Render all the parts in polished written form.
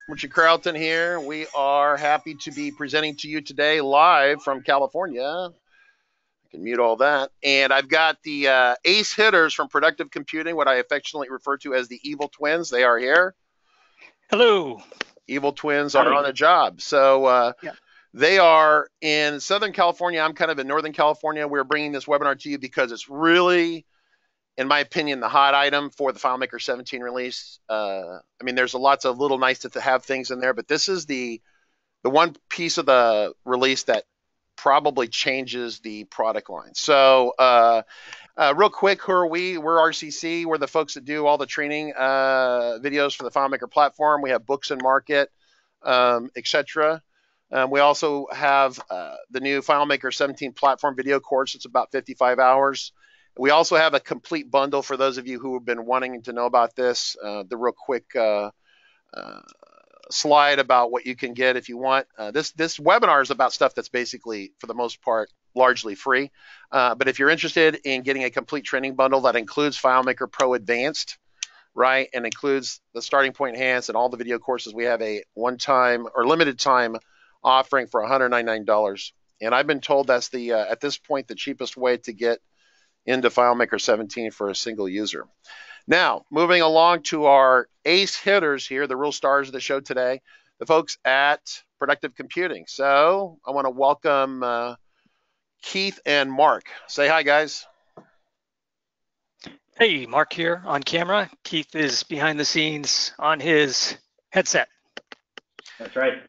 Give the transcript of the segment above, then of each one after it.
Richard Carlton here. We are happy to be presenting to you today live from California. I can mute all that. And I've got the ace hitters from Productive Computing, what I affectionately refer to as the evil twins. They are here. Hello. Evil twins are on the job. So they are in Southern California. I'm kind of in Northern California. We're bringing this webinar to you because it's really, in my opinion, the hot item for the FileMaker 17 release. I mean, there's lots of little nice to have things in there, but this is the one piece of the release that probably changes the product line. So real quick, who are we? We're RCC. We're the folks that do all the training videos for the FileMaker platform. We have books in market, etc. We also have the new FileMaker 17 platform video course. It's about 55 hours. We also have a complete bundle for those of you who have been wanting to know about this. The real quick slide about what you can get if you want. This webinar is about stuff that's basically, for the most part, largely free. But if you're interested in getting a complete training bundle that includes FileMaker Pro Advanced, right, and includes the starting point enhanced and all the video courses, we have a one-time or limited time offering for $199. And I've been told that's the at this point the cheapest way to get into FileMaker 17 for a single user. Now, moving along to our ace hitters here, the real stars of the show today, the folks at Productive Computing. So I want to welcome Keith and Mark. Say hi, guys. Hey, Mark here on camera. Keith is behind the scenes on his headset. That's right.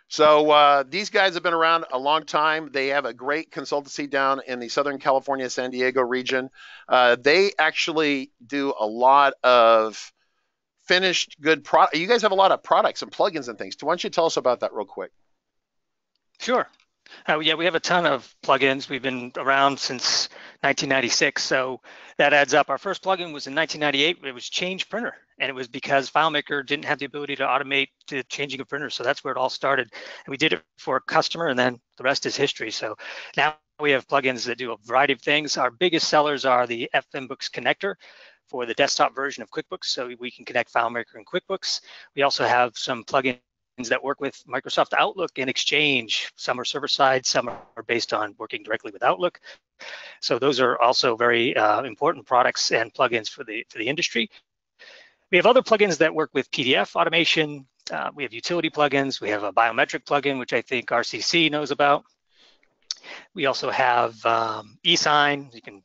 So these guys have been around a long time. They have a great consultancy down in the Southern California, San Diego region. They actually do a lot of finished good product. You guys have a lot of products and plugins and things. Why don't you tell us about that real quick? Sure. Yeah, we have a ton of plugins. We've been around since 1996, so that adds up. Our first plugin was in 1998. It was Change Printer, and it was because FileMaker didn't have the ability to automate the changing of printers, so that's where it all started. And we did it for a customer, and then the rest is history. So now we have plugins that do a variety of things. Our biggest sellers are the FMBooks connector for the desktop version of QuickBooks, so we can connect FileMaker and QuickBooks. We also have some plugins that work with Microsoft Outlook and Exchange. Some are server-side, some are based on working directly with Outlook. So those are also very important products and plugins for the industry. We have other plugins that work with PDF automation. We have utility plugins. We have a biometric plugin, which I think RCC knows about. We also have eSign. You can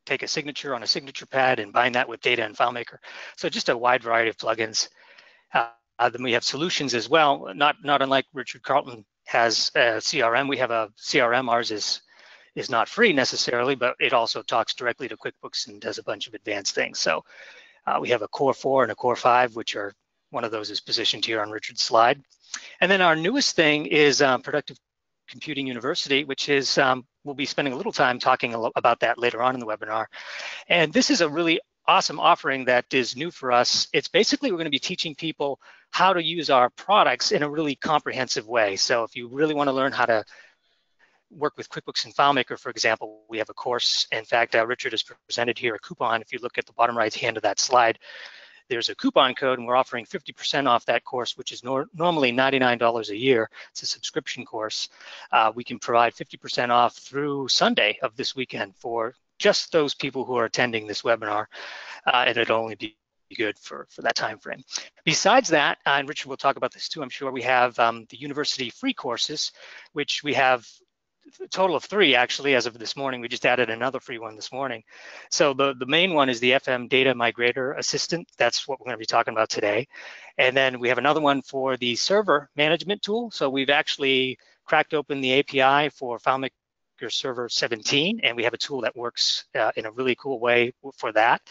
take a signature on a signature pad and bind that with data in FileMaker. So just a wide variety of plugins. Then we have solutions as well. Not unlike Richard Carlton has a CRM. We have a CRM. Ours is not free necessarily, but it also talks directly to QuickBooks and does a bunch of advanced things. So we have a Core 4 and a Core 5, which are, one of those is positioned here on Richard's slide. And then our newest thing is Productive Computing University, which is, we'll be spending a little time talking about that later on in the webinar. And this is a really awesome offering that is new for us. It's basically, we're going to be teaching people how to use our products in a really comprehensive way. So if you really want to learn how to work with QuickBooks and FileMaker, for example, we have a course. In fact, Richard has presented here a coupon. If you look at the bottom right hand of that slide, there's a coupon code, and we're offering 50% off that course, which is normally $99 a year. It's a subscription course. We can provide 50% off through Sunday of this weekend for just those people who are attending this webinar, and it'll only be good for that time frame. Besides that, and Richard will talk about this too, I'm sure, we have the university free courses, which we have a total of 3 actually as of this morning. We just added another free one this morning. So the main one is the FM Data Migrator Assistant. That's what we're going to be talking about today. And then we have another one for the server management tool. So we've actually cracked open the API for FileMaker Server 17, and we have a tool that works in a really cool way for that.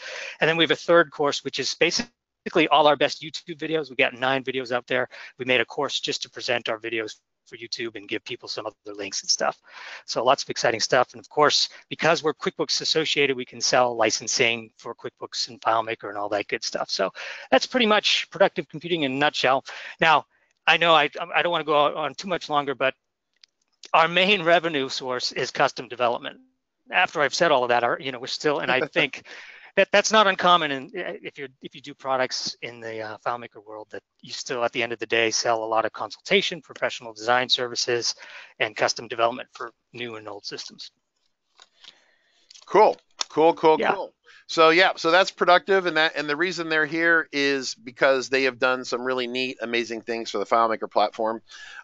And then we have a third course, which is basically all our best YouTube videos. We've got 9 videos out there. We made a course just to present our videos for YouTube and give people some other links and stuff. So lots of exciting stuff. And of course, because we're QuickBooks associated, we can sell licensing for QuickBooks and FileMaker and all that good stuff. So that's pretty much Productive Computing in a nutshell. Now, I know I don't want to go on too much longer, but our main revenue source is custom development. After I've said all of that, we're still, and I think That's not uncommon, and if you do products in the FileMaker world, that you still at the end of the day sell a lot of consultation, professional design services, and custom development for new and old systems. Cool. Yeah. So that's Productive, and the reason they're here is because they have done some really neat, amazing things for the FileMaker platform,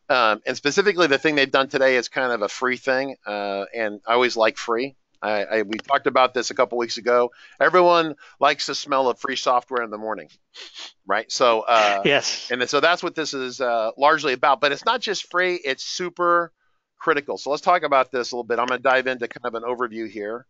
and specifically the thing they've done today is kind of a free thing, and I always like free. We talked about this a couple weeks ago. Everyone likes the smell of free software in the morning, right? So yes, and so that's what this is largely about. But it's not just free; it's super critical. So let's talk about this a little bit. I'm going to dive into kind of an overview here.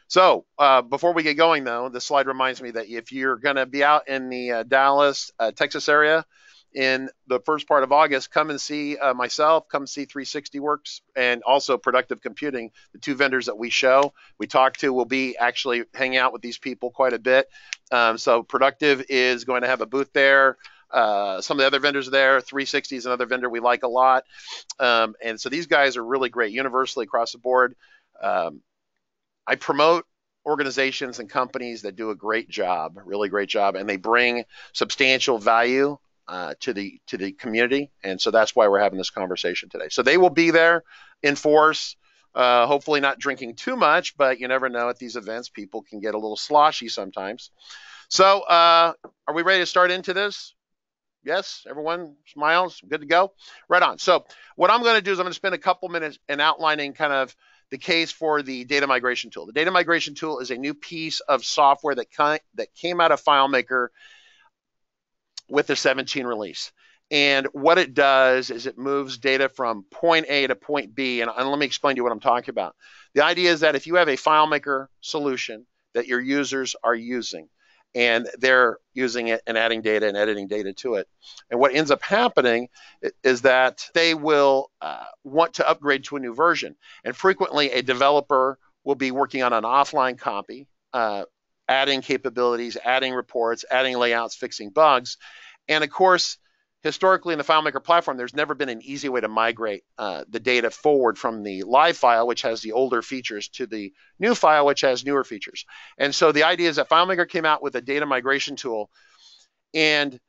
So before we get going, though, this slide reminds me that if you're going to be out in the Dallas, Texas area in the first part of August, come and see myself, come see 360 Works, and also Productive Computing, the two vendors that we talk to. We'll be actually hanging out with these people quite a bit. So Productive is going to have a booth there. Some of the other vendors are there. 360 is another vendor we like a lot. And so these guys are really great universally across the board. I promote organizations and companies that do a great job, really great job, and they bring substantial value to the community, and so that's why we're having this conversation today. So they will be there in force, hopefully not drinking too much, but you never know at these events, people can get a little sloshy sometimes. So are we ready to start into this? Yes, everyone smiles, good to go? Right on. So what I'm going to do is I'm going to spend a couple minutes in outlining kind of the case for the data migration tool. The data migration tool is a new piece of software that came out of FileMaker with the 17 release. And what it does is it moves data from point A to point B. And let me explain to you what I'm talking about. The idea is that if you have a FileMaker solution that your users are using, and they're using it and adding data and editing data to it, and what ends up happening is that they will want to upgrade to a new version. And frequently, a developer will be working on an offline copy, adding capabilities, adding reports, adding layouts, fixing bugs. And of course, historically in the FileMaker platform, there's never been an easy way to migrate the data forward from the live file, which has the older features, to the new file, which has newer features. And so the idea is that FileMaker came out with a data migration tool. And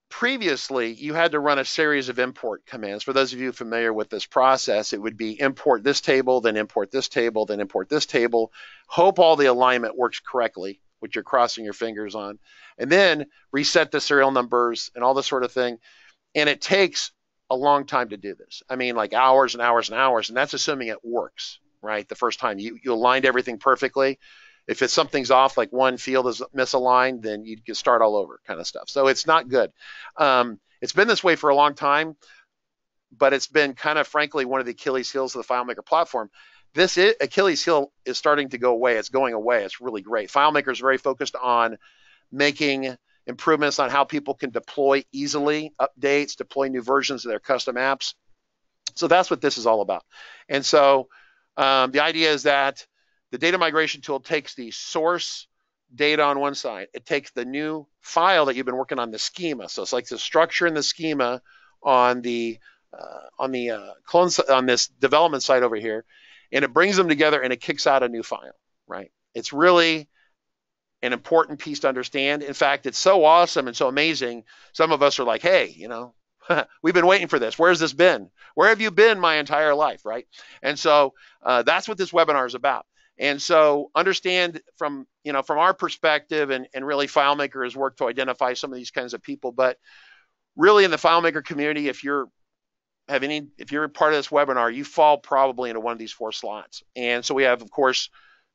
previously, you had to run a series of import commands. For those of you familiar with this process, it would be import this table, then import this table, then import this table, hope all the alignment works correctly, which you're crossing your fingers on, and then reset the serial numbers and all this sort of thing. And it takes a long time to do this. I mean, like hours and hours and hours, and that's assuming it works, right? The first time you aligned everything perfectly. If it's something's off, like one field is misaligned, then you can start all over kind of stuff. So it's not good. It's been this way for a long time, but it's been kind of, frankly, one of the Achilles heels of the FileMaker platform. This Achilles heel is starting to go away. It's going away. It's really great. FileMaker is very focused on making improvements on how people can deploy easily, updates, deploy new versions of their custom apps. So that's what this is all about. And so the idea is that the data migration tool takes the source data on one side. It takes the new file that you've been working on, the schema. So it's like the structure and the schema on this development site over here, and it brings them together and it kicks out a new file, right? It's really an important piece to understand. In fact, it's so awesome and so amazing. Some of us are like, hey, we've been waiting for this. Where's this been? Where have you been my entire life, right? And so that's what this webinar is about. And so understand from our perspective, and really FileMaker has worked to identify some of these kinds of people, but really in the FileMaker community, if you're part of this webinar, you fall probably into one of these four slots. And so we have, of course,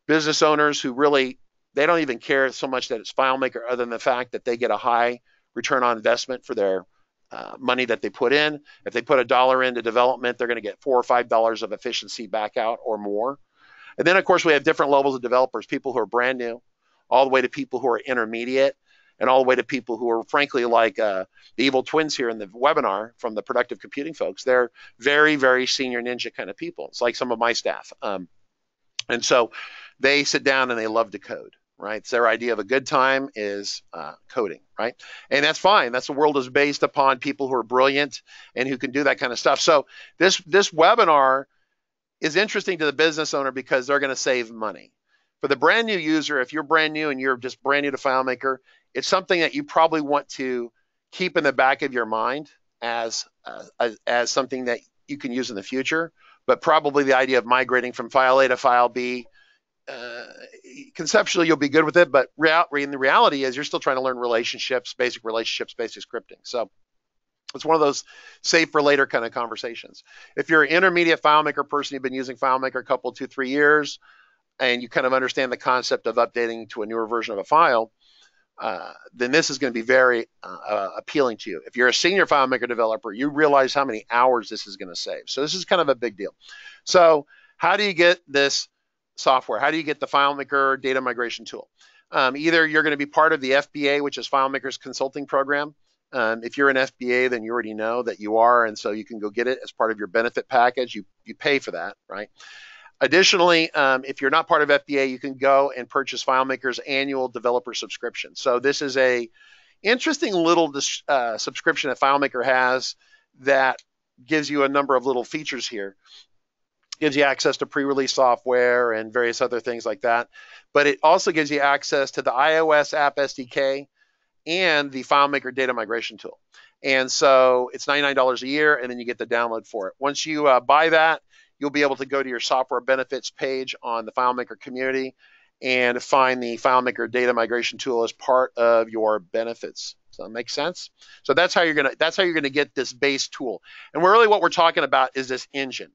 business owners who really, they don't even care so much that it's FileMaker, other than the fact that they get a high return on investment for their money that they put in. If they put $1 into development, they're going to get $4 or $5 of efficiency back out or more. And then, of course, we have different levels of developers, people who are brand new, all the way to people who are intermediate, and all the way to people who are, frankly, like the evil twins here in the webinar from the Productive Computing folks. They're very, very senior ninja kind of people. It's like some of my staff. And so they sit down and they love to code, right? It's their idea of a good time is coding, right? And that's fine. That's the world is based upon people who are brilliant and who can do that kind of stuff. So this webinar is interesting to the business owner because they're going to save money. For the brand new user, if you're brand new and you're just brand new to FileMaker, it's something that you probably want to keep in the back of your mind as something that you can use in the future. But probably the idea of migrating from file A to file B, conceptually you'll be good with it, but in the reality is you're still trying to learn relationships, basic scripting. So it's one of those save for later kind of conversations. If you're an intermediate FileMaker person, you've been using FileMaker a couple, 2-3 years, and you kind of understand the concept of updating to a newer version of a file, then this is going to be very appealing to you. If you're a senior FileMaker developer, you realize how many hours this is going to save. So this is kind of a big deal. So how do you get this software? How do you get the FileMaker data migration tool? Either you're going to be part of the FBA, which is FileMaker's consulting program. If you're an FBA, then you already know that you are, and so you can go get it as part of your benefit package. You pay for that, right? Additionally, if you're not part of FBA, you can go and purchase FileMaker's annual developer subscription. So this is a interesting little subscription that FileMaker has that gives you a number of little features here. Gives you access to pre-release software and various other things like that. But it also gives you access to the iOS app SDK and the FileMaker data migration tool. And so it's $99 a year, and then you get the download for it. Once you buy that, you'll be able to go to your software benefits page on the FileMaker community and find the FileMaker data migration tool as part of your benefits. Does that make sense? So that's how you're gonna get this base tool. And really what we're talking about is this engine.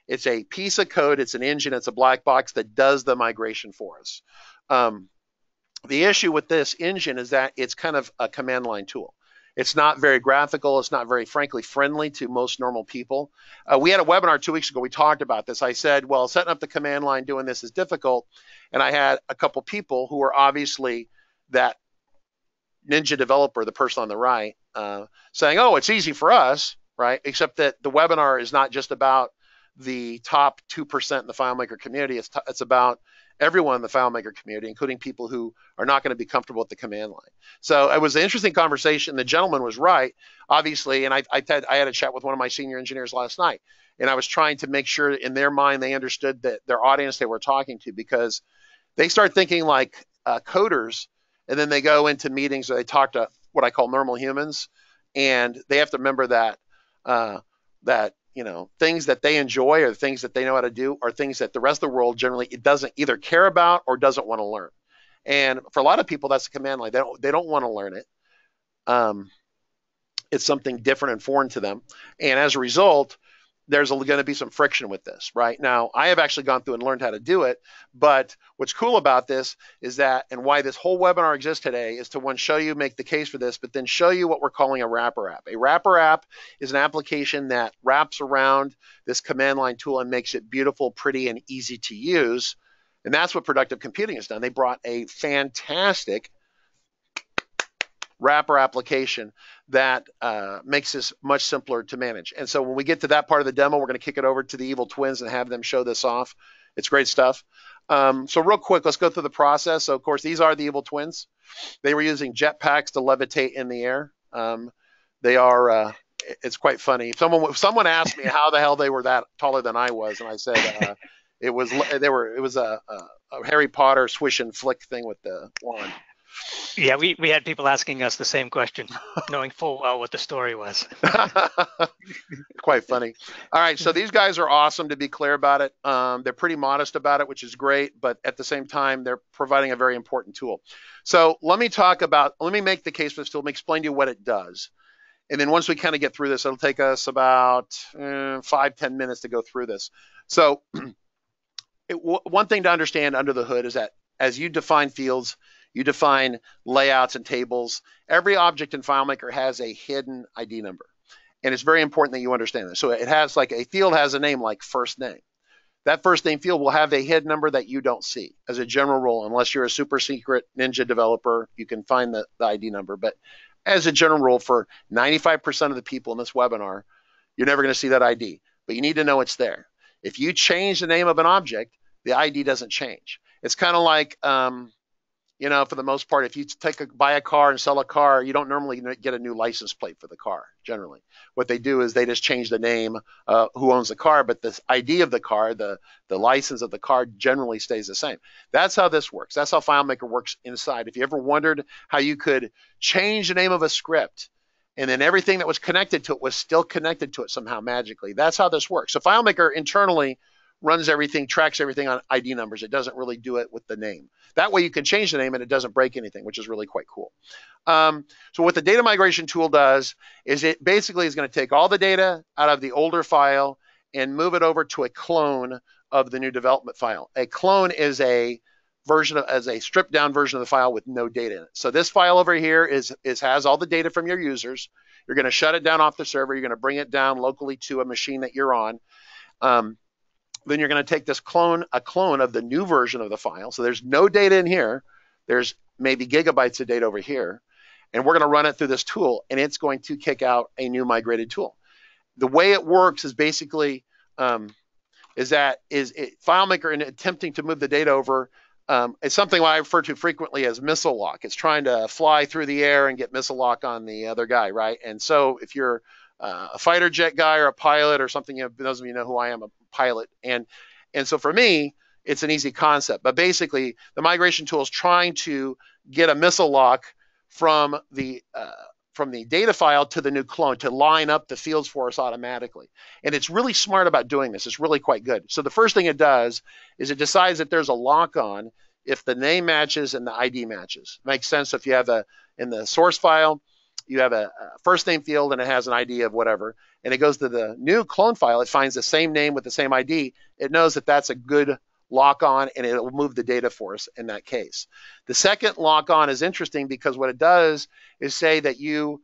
It's a piece of code, it's an engine, it's a black box that does the migration for us. The issue with this engine is that it's kind of a command line tool. It's not very graphical, it's not very, frankly, friendly to most normal people. We had a webinar 2 weeks ago, we talked about this. I said, well, setting up the command line doing this is difficult. And I had a couple people who were obviously that ninja developer, the person on the right, saying, oh, it's easy for us, right? Except that the webinar is not just about the top 2% in the FileMaker community. It's about everyone in the FileMaker community, including people who are not going to be comfortable with the command line. So it was an interesting conversation. The gentleman was right, obviously, and I had a chat with one of my senior engineers last night, and I was trying to make sure in their mind they understood that their audience they were talking to, because they start thinking like coders, and then they go into meetings where they talk to what I call normal humans, and they have to remember that things that they enjoy or things that they know how to do are things that the rest of the world generally it doesn't either care about or doesn't want to learn. And for a lot of people, that's the command line. They don't want to learn it. It's something different and foreign to them. And as a result, there's going to be some friction with this, right? Now, I have actually gone through and learned how to do it, but what's cool about this is that, and why this whole webinar exists today, is to, one, show you, make the case for this, but then show you what we're calling a wrapper app. A wrapper app is an application that wraps around this command line tool and makes it beautiful, pretty, and easy to use. And that's what Productive Computing has done. They brought a fantastic wrapper application that makes this much simpler to manage. And so when we get to that part of the demo, we're going to kick it over to the evil twins and have them show this off. It's great stuff. So real quick, let's go through the process. So of course, these are the evil twins. They were using jetpacks to levitate in the air. They are, it's quite funny. If someone asked me how the hell they were that taller than I was, and I said it was a Harry Potter swish and flick thing with the wand. Yeah, we had people asking us the same question, knowing full well what the story was. Quite funny. All right, so these guys are awesome, to be clear about it. They're pretty modest about it, which is great, but at the same time, they're providing a very important tool. So let me make the case for this tool. Let me explain to you what it does. And then once we kind of get through this, it'll take us about 5-10 minutes to go through this. So one thing to understand under the hood is that as you define fields, you define layouts and tables. Every object in FileMaker has a hidden ID number. And it's very important that you understand this. So it has like a field has a name like first name. That first name field will have a hidden number that you don't see as a general rule. Unless you're a super secret ninja developer, you can find the ID number. But as a general rule, for 95% of the people in this webinar, you're never going to see that ID. But you need to know it's there. If you change the name of an object, the ID doesn't change. It's kind of like, You know, for the most part, if you buy a car and sell a car, you don't normally get a new license plate for the car, generally. What they do is they just change the name, who owns the car, but the ID of the car, the license of the car generally stays the same. That's how this works. That's how FileMaker works inside. If you ever wondered how you could change the name of a script and then everything that was connected to it was still connected to it somehow magically, that's how this works. So FileMaker internally runs everything, tracks everything on ID numbers. It doesn't really do it with the name. That way you can change the name and it doesn't break anything, which is really quite cool. So what the data migration tool does is it basically is going to take all the data out of the older file and move it over to a clone of the new development file. A clone is a stripped down version of the file with no data in it. So this file over here has all the data from your users. You're going to shut it down off the server. You're going to bring it down locally to a machine that you're on. Then you're going to take this a clone of the new version of the file. So there's no data in here. There's maybe gigabytes of data over here. And we're going to run it through this tool, and it's going to kick out a new migrated tool. The way it works is basically, FileMaker, in attempting to move the data over, it's something I refer to frequently as missile lock. It's trying to fly through the air and get missile lock on the other guy, right? And so if you're a fighter jet guy or a pilot or something, those of you know who I am, a pilot. And so for me, it's an easy concept. But basically, the migration tool is trying to get a missile lock from the data file to the new clone to line up the fields for us automatically. And it's really smart about doing this. It's really quite good. So the first thing it does is it decides that there's a lock on if the name matches and the ID matches. Makes sense if you have in the source file, you have a first name field and it has an ID of whatever, and it goes to the new clone file, it finds the same name with the same ID, it knows that that's a good lock on and it will move the data for us in that case. The second lock on is interesting because what it does is say that you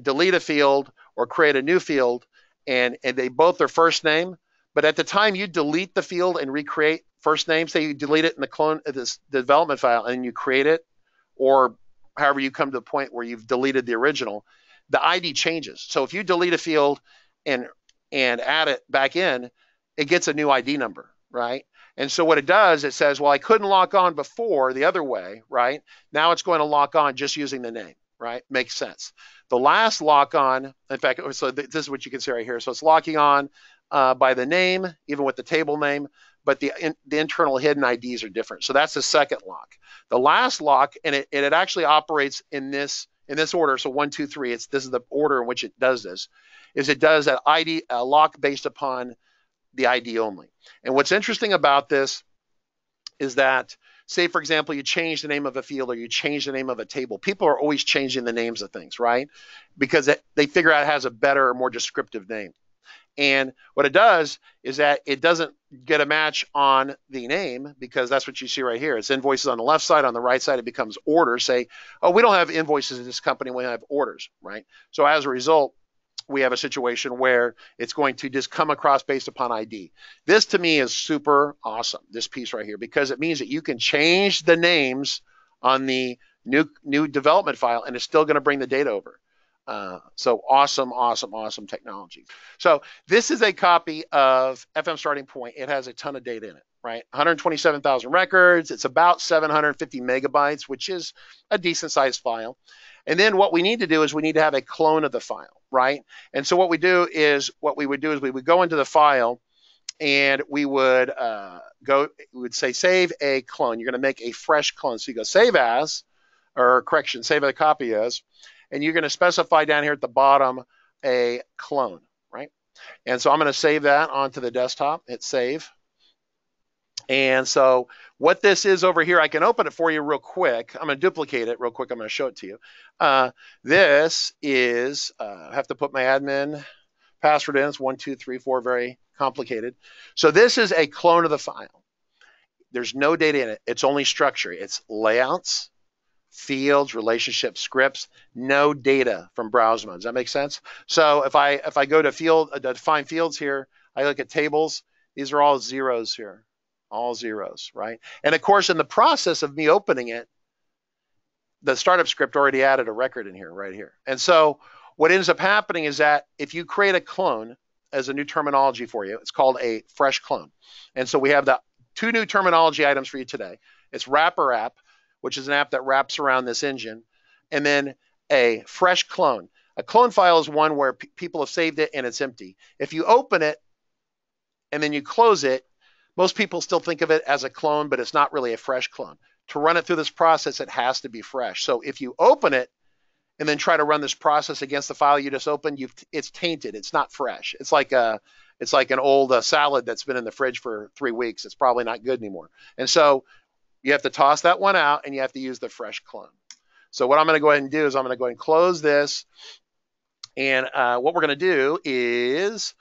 delete a field or create a new field and they both are first name, but at the time you delete the field and recreate first name, say you delete it in the clone of this development file and you create it, or however you come to the point where you've deleted the original, the ID changes. So if you delete a field and add it back in, it gets a new ID number, right? And so what it does, it says, well, I couldn't lock on before the other way, right? Now it's going to lock on just using the name, right? Makes sense. The last lock on, in fact, so this is what you can see right here. So it's locking on by the name, even with the table name, but the internal hidden IDs are different. So that's the second lock. The last lock, and it actually operates in this order. So 1, 2, 3. This is the order in which it does this. Is it does that ID lock based upon the ID only. And what's interesting about this is that, say for example, you change the name of a field or you change the name of a table. People are always changing the names of things, right? Because they figure out it has a better or more descriptive name. And what it does is that it doesn't get a match on the name because that's what you see right here. It's invoices on the left side. On the right side, it becomes orders. Say, oh, we don't have invoices in this company. We have orders, right? So as a result, we have a situation where it's going to just come across based upon ID. This to me is super awesome, this piece right here, because it means that you can change the names on the new development file and it's still going to bring the data over. So awesome, awesome, awesome technology. So this is a copy of FM Starting Point. It has a ton of data in it, right? 127,000 records. It's about 750 megabytes, which is a decent sized file. And then what we need to do is we need to have a clone of the file, right? And so what we would do is we would go into the file and we would say save a clone. You're going to make a fresh clone. So you go save as, or correction, save a copy as, and you're going to specify down here at the bottom a clone, right? And so I'm going to save that onto the desktop. Hit save. And so what this is over here, I can open it for you real quick. I'm going to duplicate it real quick. I'm going to show it to you. This is, I have to put my admin password in. It's 1, 2, 3, 4, very complicated. So this is a clone of the file. There's no data in it. It's only structure. It's layouts, fields, relationships, scripts, no data from browse mode. Does that make sense? So if I go to define fields here, I look at tables. These are all zeros here. All zeros, right? And of course, in the process of me opening it, the startup script already added a record in here, right here. And so what ends up happening is that if you create a clone, as a new terminology for you, it's called a fresh clone. And so we have the 2 new terminology items for you today. It's wrapper app, which is an app that wraps around this engine, and then a fresh clone. A clone file is one where people have saved it and it's empty. If you open it and then you close it, most people still think of it as a clone, but it's not really a fresh clone. To run it through this process, it has to be fresh. So if you open it and then try to run this process against the file you just opened, it's tainted. It's not fresh. It's like an old salad that's been in the fridge for 3 weeks. It's probably not good anymore. And so you have to toss that one out and you have to use the fresh clone. So what I'm going to go ahead and do is I'm going to go ahead and close this. And what we're going to do is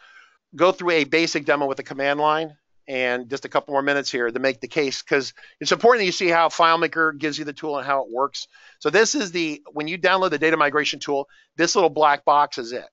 go through a basic demo with the command line and just a couple more minutes here to make the case, because it's important that you see how FileMaker gives you the tool and how it works. So this is when you download the data migration tool, this little black box is it.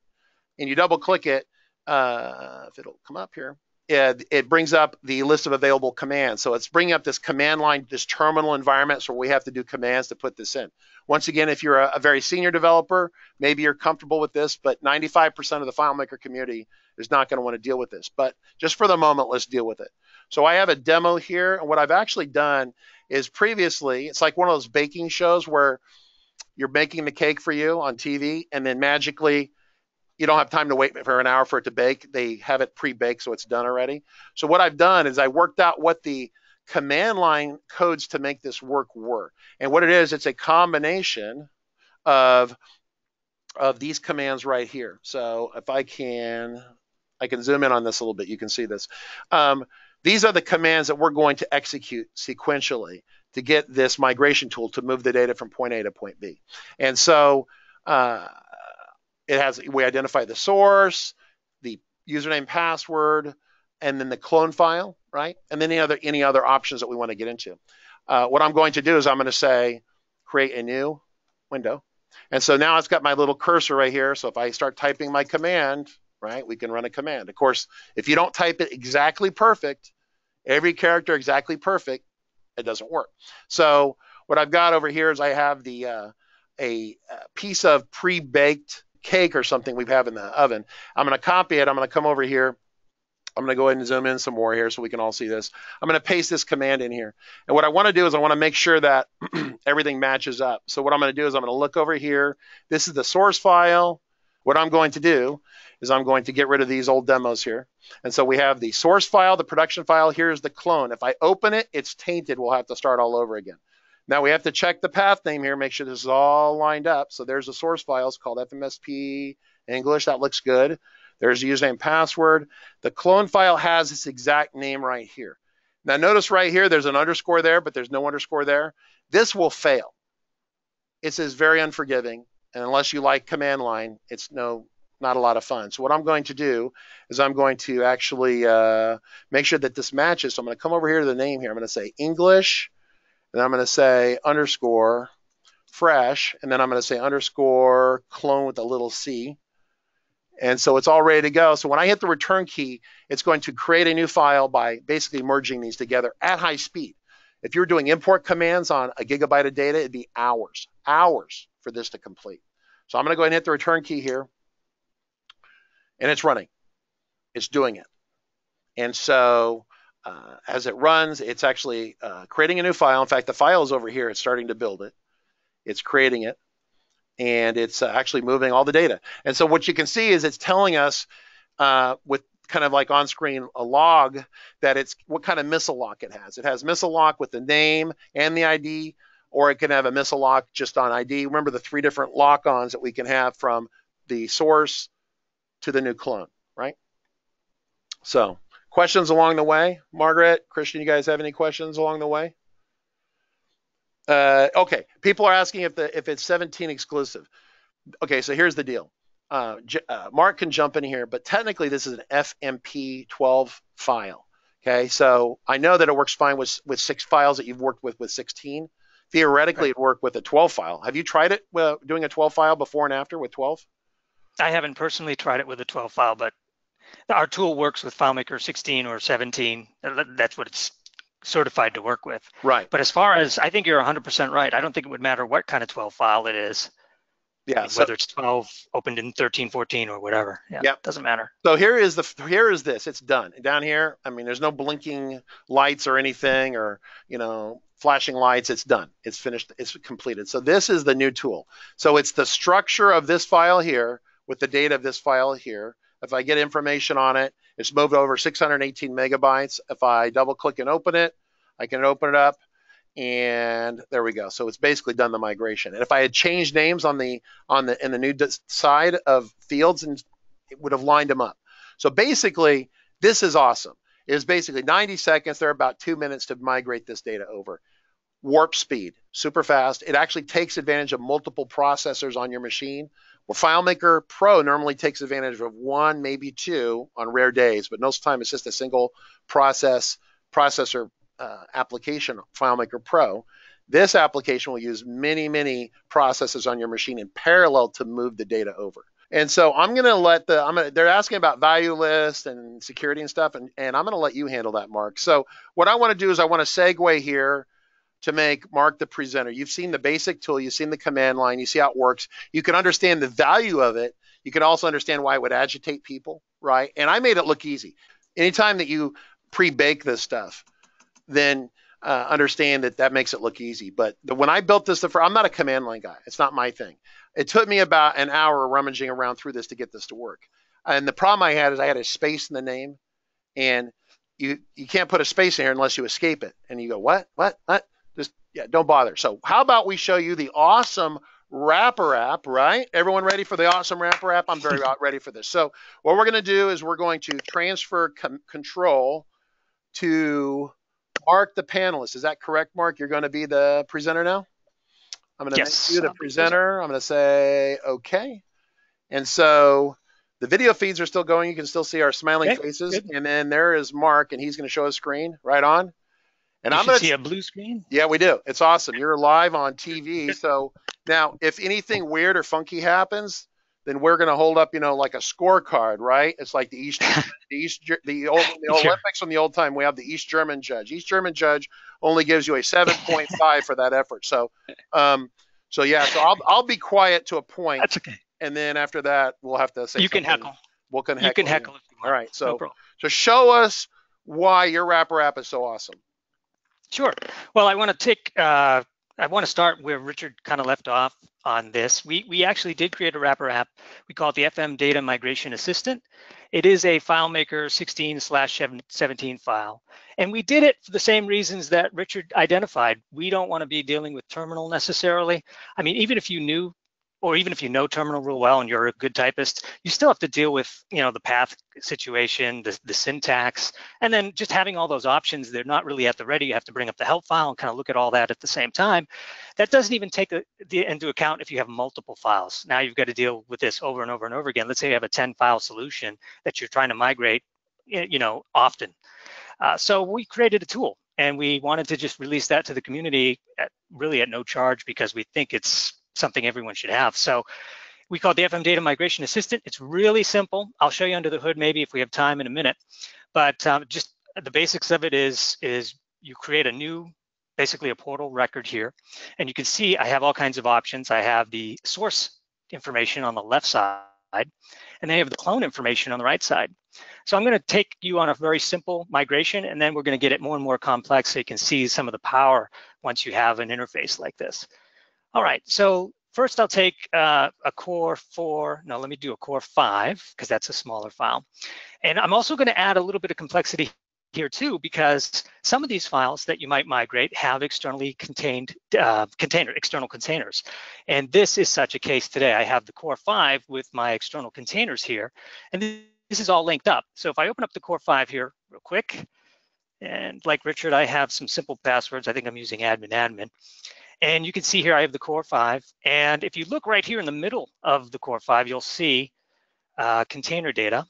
And you double click it, if it'll come up here, it brings up the list of available commands. So it's bringing up this command line, this terminal environment, so we have to do commands to put this in. Once again, if you're a very senior developer, maybe you're comfortable with this, but 95% of the FileMaker community is not going to want to deal with this. But just for the moment, let's deal with it. So I have a demo here, and what I've actually done is previously, it's like one of those baking shows where you're making the cake for you on TV, and then magically, you don't have time to wait for an hour for it to bake. They have it pre-baked, so it's done already. So what I've done is I worked out what the command line codes to make this work were. And what it is, it's a combination of these commands right here. So if I can zoom in on this a little bit, you can see this. These are the commands that we're going to execute sequentially to get this migration tool to move the data from point A to point B. And so we identify the source, the username, password, and then the clone file, right? And then any other options that we want to get into. What I'm going to do is I'm going to say, create a new window. And so now it's got my little cursor right here. So if I start typing my command, right, we can run a command. Of course, if you don't type it exactly perfect, every character exactly perfect, it doesn't work. So what I've got over here is I have a piece of pre-baked cake or something we have in the oven. I'm going to copy it. I'm going to come over here. I'm going to go ahead and zoom in some more here so we can all see this. I'm going to paste this command in here. And what I want to do is I want to make sure that everything matches up. So what I'm going to do is I'm going to look over here. This is the source file. What I'm going to do is I'm going to get rid of these old demos here. And so we have the source file, the production file. Here's the clone. If I open it, it's tainted. We'll have to start all over again. Now we have to check the path name here, make sure this is all lined up. So there's the source file. It's called FMSP English. That looks good. There's the username, password. The clone file has this exact name right here. Now notice right here, there's an underscore there, but there's no underscore there. This will fail. It says very unforgiving. And unless you like command line, it's not a lot of fun. So what I'm going to do is I'm going to actually make sure that this matches. So I'm going to come over here to the name here. I'm going to say English, and I'm going to say underscore fresh, and then I'm going to say underscore clone with a little c. And so it's all ready to go. So when I hit the return key, it's going to create a new file by basically merging these together at high speed. If you're doing import commands on a gigabyte of data, it'd be hours for this to complete. So I'm going to go ahead and hit the return key here. And it's running. It's doing it. And so as it runs, it's actually creating a new file. In fact, the file is over here. It's starting to build it. It's creating it. And it's actually moving all the data. And so what you can see is it's telling us with kind of like on screen a log that it's what kind of missile lock it has. It has missile lock with the name and the ID, or it can have a missile lock just on ID. Remember the 3 different lock-ons that we can have from the source to the new clone, right? So questions along the way? Margaret, Christian, you guys have any questions along the way? Okay, people are asking if it's 17 exclusive. Okay, so here's the deal. Mark can jump in here, but technically this is an FMP12 file. Okay, so I know that it works fine with 6 files that you've worked with 16. Theoretically, it worked with a 12 file. Have you tried it doing a 12 file before and after with 12? I haven't personally tried it with a 12 file, but our tool works with FileMaker 16 or 17. That's what it's certified to work with. Right. But as far as, I think you're 100% right. I don't think it would matter what kind of 12 file it is. Yeah. Whether it's 12 opened in 13, 14 or whatever. Yeah. Yep. Doesn't matter. So here is this. It's done. Down here, I mean, there's no blinking lights or anything, or flashing lights. It's done. It's finished. It's completed. So this is the new tool. So it's the structure of this file here with the data of this file here. If I get information on it, it's moved over 618 megabytes. If I double click and open it, I can open it up. And there we go. So it's basically done the migration. And if I had changed names in the new side of fields, and it would have lined them up. So basically, this is awesome. It is basically 90 seconds. They're about 2 minutes to migrate this data over. Warp speed, super fast. It actually takes advantage of multiple processors on your machine. Well, FileMaker Pro normally takes advantage of one, maybe two on rare days, but most of the time it's just a single processor application, FileMaker Pro. This application will use many, many processes on your machine in parallel to move the data over. And so I'm going to let they're asking about value list and security and stuff, and I'm going to let you handle that, Mark. So what I want to do is I want to segue here to make Mark the presenter. You've seen the basic tool, you've seen the command line, you see how it works. You can understand the value of it. You can also understand why it would agitate people, right? And I made it look easy. Anytime that you pre-bake this stuff, then understand that makes it look easy. But when I built this, I'm not a command line guy. It's not my thing. It took me about an hour rummaging around through this to get this to work. And the problem I had is I had a space in the name, and you can't put a space in here unless you escape it. And you go, what? Just, yeah, don't bother. So how about we show you the awesome wrapper app, right? Everyone ready for the awesome wrapper app? I'm very ready for this. So what we're going to do is we're going to transfer control to Mark, the panelist. Is that correct, Mark? You're going to be the presenter now? I'm going to make you the presenter. I'm going to say, okay. And so the video feeds are still going. You can still see our smiling faces. Good. And then there is Mark, and he's going to show his screen right on. And I'm going to see a blue screen. Yeah, we do. It's awesome. You're live on TV. So now, if anything weird or funky happens, then we're going to hold up, like a scorecard, right? It's like the Olympics from the old time. We have the East German judge. East German judge only gives you a 7.5 for that effort. So, yeah. So I'll be quiet to a point. That's okay. And then after that, we'll have to say you can heckle. You can heckle if you want. All right. So, so show us why your wrapper app is so awesome. Sure. Well, I want to start where Richard kind of left off on this. We actually did create a wrapper app. We call it the FM Data Migration Assistant. It is a FileMaker 16/17 file. And we did it for the same reasons that Richard identified. We don't want to be dealing with terminal necessarily. I mean, even if you knew, or even if you know terminal real well and you're a good typist, you still have to deal with, the path situation, the syntax, and then just having all those options, they're not really at the ready. You have to bring up the help file and kind of look at all that at the same time. That doesn't even take into account if you have multiple files. Now you've got to deal with this over and over and over again. Let's say you have a 10-file solution that you're trying to migrate, often. So we created a tool, and we wanted to just release that to the community really at no charge, because we think it's something everyone should have. So we call it the FM Data Migration Assistant. It's really simple. I'll show you under the hood maybe if we have time in a minute. But just the basics of it is you create a new, basically a portal record here. And you can see I have all kinds of options. I have the source information on the left side, and then I have the clone information on the right side. So I'm going to take you on a very simple migration, and then we're going to get it more and more complex so you can see some of the power once you have an interface like this. All right, so first I'll take a core 4, no, let me do a core 5, because that's a smaller file. And I'm also going to add a little bit of complexity here too, because some of these files that you might migrate have externally contained external containers. And this is such a case today. I have the core 5 with my external containers here, and this is all linked up. So if I open up the core 5 here real quick, and like Richard, I have some simple passwords. I think I'm using admin. And you can see here I have the core 5. And if you look right here in the middle of the core 5, you'll see container data,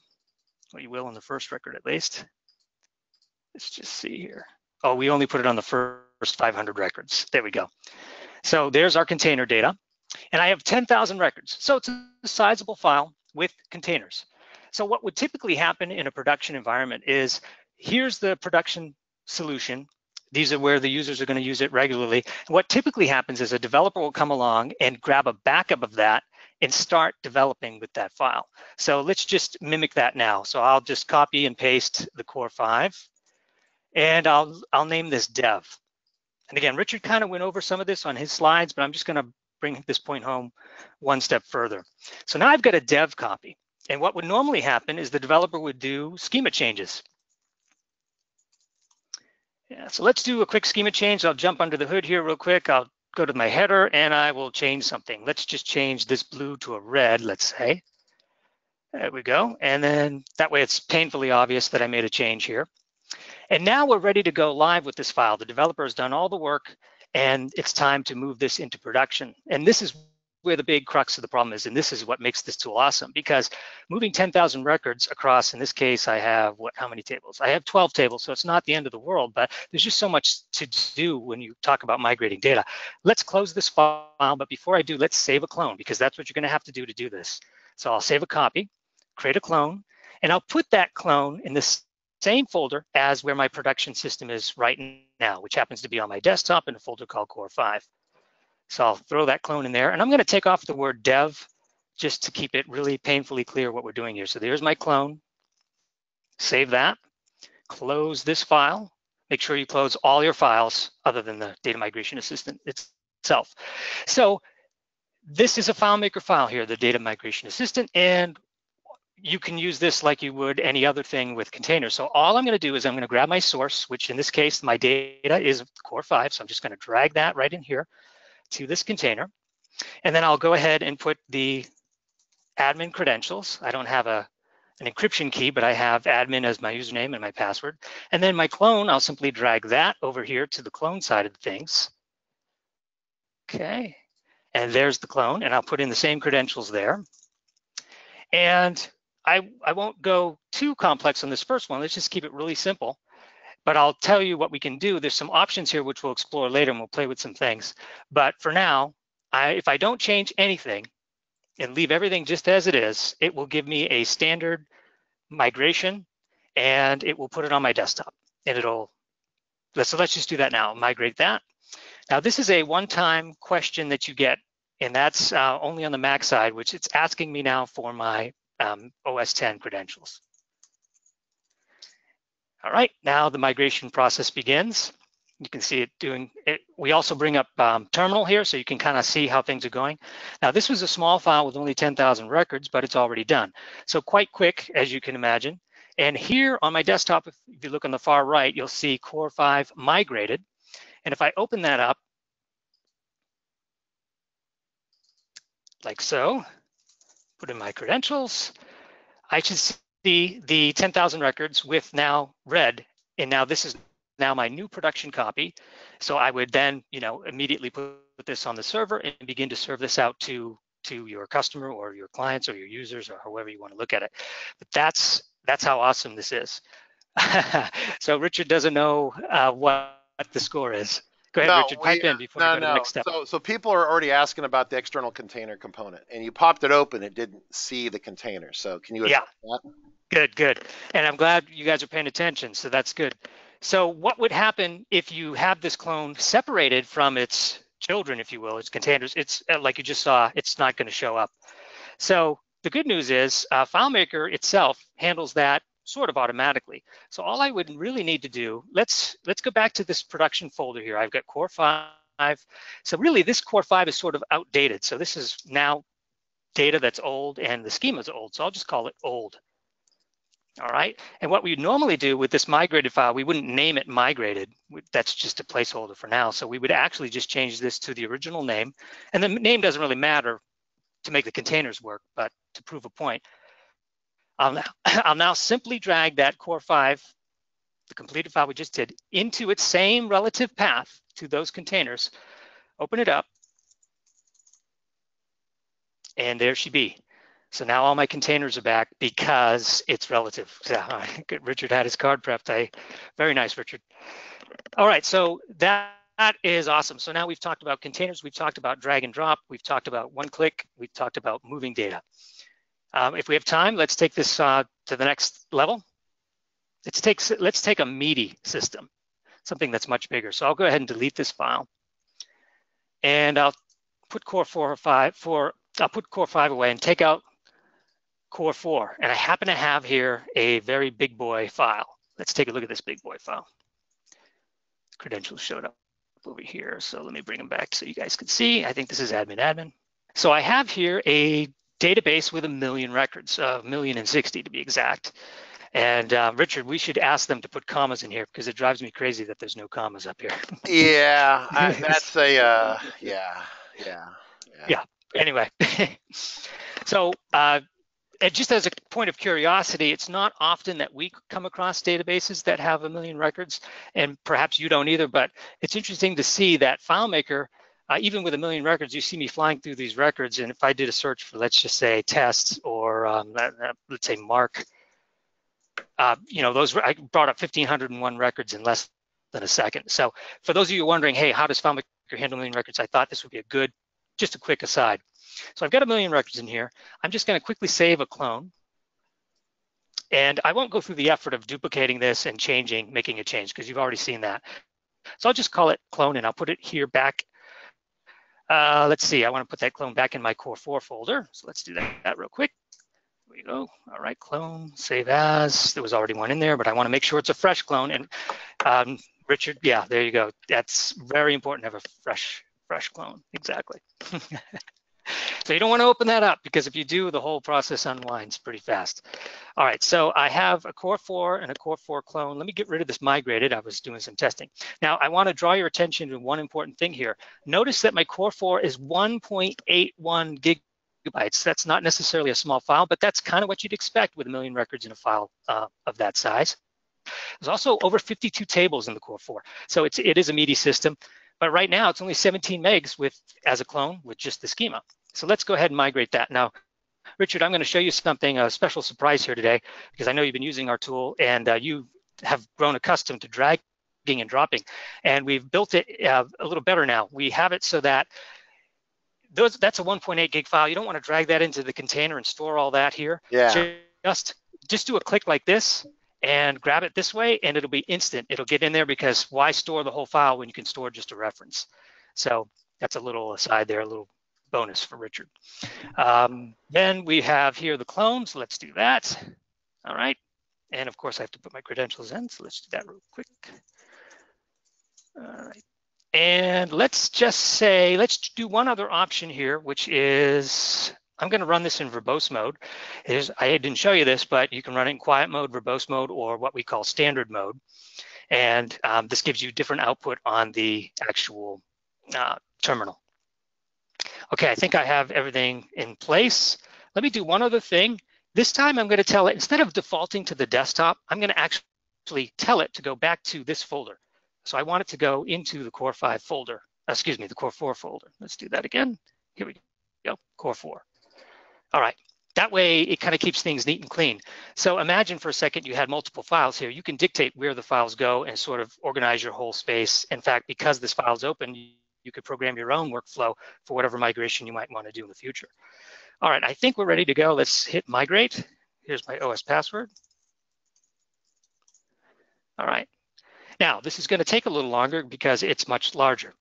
or you will in the first record at least. Let's just see here. Oh, we only put it on the first 500 records. There we go. So there's our container data. And I have 10,000 records. So it's a sizable file with containers. So what would typically happen in a production environment is, here's the production solution. These are where the users are going to use it regularly. And what typically happens is a developer will come along and grab a backup of that and start developing with that file. So let's just mimic that now. So I'll just copy and paste the core 5, and I'll name this dev. And again, Richard kind of went over some of this on his slides, but I'm just going to bring this point home one step further. So now I've got a dev copy, and what would normally happen is the developer would do schema changes. Yeah, so let's do a quick schema change. I'll jump under the hood here real quick. I'll go to my header and I will change something. Let's just change this blue to a red, let's say. There we go. And then that way it's painfully obvious that I made a change here. And now we're ready to go live with this file. The developer has done all the work and it's time to move this into production. And this is where the big crux of the problem is. And this is what makes this tool awesome, because moving 10,000 records across, in this case, I have how many tables? I have 12 tables, so it's not the end of the world, but there's just so much to do when you talk about migrating data. Let's close this file, but before I do, let's save a clone, because that's what you're gonna have to do this. So I'll save a copy, create a clone, and I'll put that clone in the same folder as where my production system is right now, which happens to be on my desktop in a folder called Core 5. So I'll throw that clone in there, and I'm going to take off the word dev just to keep it really painfully clear what we're doing here. So there's my clone. Save that. Close this file. Make sure you close all your files other than the Data Migration Assistant itself. So this is a FileMaker file here, the Data Migration Assistant, and you can use this like you would any other thing with containers. So all I'm going to do is I'm going to grab my source, which in this case, my data is Core 5. So I'm just going to drag that right in here to this container. And then I'll go ahead and put the admin credentials. I don't have an encryption key, but I have admin as my username and my password. And then my clone, I'll simply drag that over here to the clone side of things. Okay, and there's the clone, and I'll put in the same credentials there. And I won't go too complex on this first one. Let's just keep it really simple. But I'll tell you what we can do. There's some options here which we'll explore later, and we'll play with some things. But for now, if I don't change anything and leave everything just as it is, it will give me a standard migration, and it will put it on my desktop. And so let's just do that now. Migrate that. Now this is a one-time question that you get, and that's only on the Mac side, which it's asking me now for my OS 10 credentials. All right, now the migration process begins. You can see it doing it. We also bring up terminal here, so you can kind of see how things are going. Now, this was a small file with only 10,000 records, but it's already done. So quite quick, as you can imagine. And here on my desktop, if you look on the far right, you'll see Core 5 migrated. And if I open that up, like so, put in my credentials, I should see the 10,000 records with now red, and now this is now my new production copy. So I would then, immediately put this on the server and begin to serve this out to your customer or your clients or your users or however you want to look at it. But that's how awesome this is. So Richard doesn't know what the score is. Go ahead, Richard, pipe in before we go to the next step. So people are already asking about the external container component, and you popped it open, it didn't see the container. So can you address that? Good. And I'm glad you guys are paying attention, so that's good. So what would happen if you have this clone separated from its children, if you will, its containers? It's like you just saw, it's not going to show up. So the good news is FileMaker itself handles that sort of automatically. So all I would really need to do, let's go back to this production folder here. I've got Core 5. So really this Core 5 is sort of outdated. So this is now data that's old and the schema's old. So I'll just call it old. All right. And what we normally do with this migrated file, we wouldn't name it migrated. That's just a placeholder for now. So we would actually just change this to the original name. And the name doesn't really matter to make the containers work, but to prove a point, I'll now simply drag that Core 5, the completed file we just did, into its same relative path to those containers, open it up, and there she be. So now all my containers are back because it's relative. Yeah, Richard had his card prepped. Very nice, Richard. All right, so that is awesome. So now we've talked about containers, we've talked about drag and drop, we've talked about one click, we've talked about moving data. If we have time, let's take this to the next level. Let's take a meaty system, something that's much bigger. So I'll go ahead and delete this file. And I'll put Core 4 or 5 for I'll put core 5 away and take out core 4. And I happen to have here a very big boy file. Let's take a look at this big boy file. Credentials showed up over here. So let me bring them back so you guys can see. I think this is admin. So I have here a database with 1 million records, 1,060,000 to be exact. And Richard, we should ask them to put commas in here because it drives me crazy that there's no commas up here. Yeah, that's a, yeah. Anyway, so and just as a point of curiosity, it's not often that we come across databases that have 1 million records, and perhaps you don't either, but it's interesting to see that FileMaker, even with 1 million records, you see me flying through these records, and if I did a search for, let's just say, tests or let's say Mark, those I brought up 1,501 records in less than a second. So for those of you wondering, hey, how does FileMaker handle 1 million records? I thought this would be just a quick aside. So I've got 1 million records in here. I'm just going to quickly save a clone. And I won't go through the effort of duplicating this and making a change because you've already seen that. So I'll just call it clone and I'll put it here back. Let's see, I want to put that clone back in my core 4 folder. So let's do that real quick. Here we go. All right, clone, save as. There was already one in there, but I want to make sure it's a fresh clone. And Richard, yeah, there you go. That's very important to have a fresh clone. Exactly. So you don't want to open that up because if you do, the whole process unwinds pretty fast. All right, so I have a core 4 and a core 4 clone. Let me get rid of this migrated. I was doing some testing. Now I want to draw your attention to one important thing here. Notice that my core 4 is 1.81 gigabytes. That's not necessarily a small file, but that's kind of what you'd expect with 1 million records in a file of that size. There's also over 52 tables in the core 4. So it is a meaty system. But right now it's only 17 megs as a clone with just the schema. So let's go ahead and migrate that. Now, Richard, I'm going to show you something, a special surprise here today, because I know you've been using our tool and you have grown accustomed to dragging and dropping. And we've built it a little better now. We have it so that that's a 1.8 gig file. You don't want to drag that into the container and store all that here. Yeah. Just do a click like this and grab it this way and it'll be instant. It'll get in there because why store the whole file when you can store just a reference? So that's a little aside there, a little bonus for Richard. Then we have here the clone, so let's do that. All right, and of course I have to put my credentials in, so let's do that real quick. All right, and let's just say, let's do one other option here, which is, I'm going to run this in verbose mode. I didn't show you this, but you can run it in quiet mode, verbose mode, or what we call standard mode. And this gives you different output on the actual terminal. Okay, I think I have everything in place. Let me do one other thing. This time I'm going to tell it, instead of defaulting to the desktop, I'm going to actually tell it to go back to this folder. So I want it to go into the core 5 folder, the core 4 folder. Let's do that again. Here we go, core 4. All right, that way it kind of keeps things neat and clean. So imagine for a second you had multiple files here. You can dictate where the files go and sort of organize your whole space. In fact, because this file is open, you could program your own workflow for whatever migration you might want to do in the future. All right, I think we're ready to go. Let's hit migrate. Here's my OS password. All right. Now, this is going to take a little longer because it's much larger.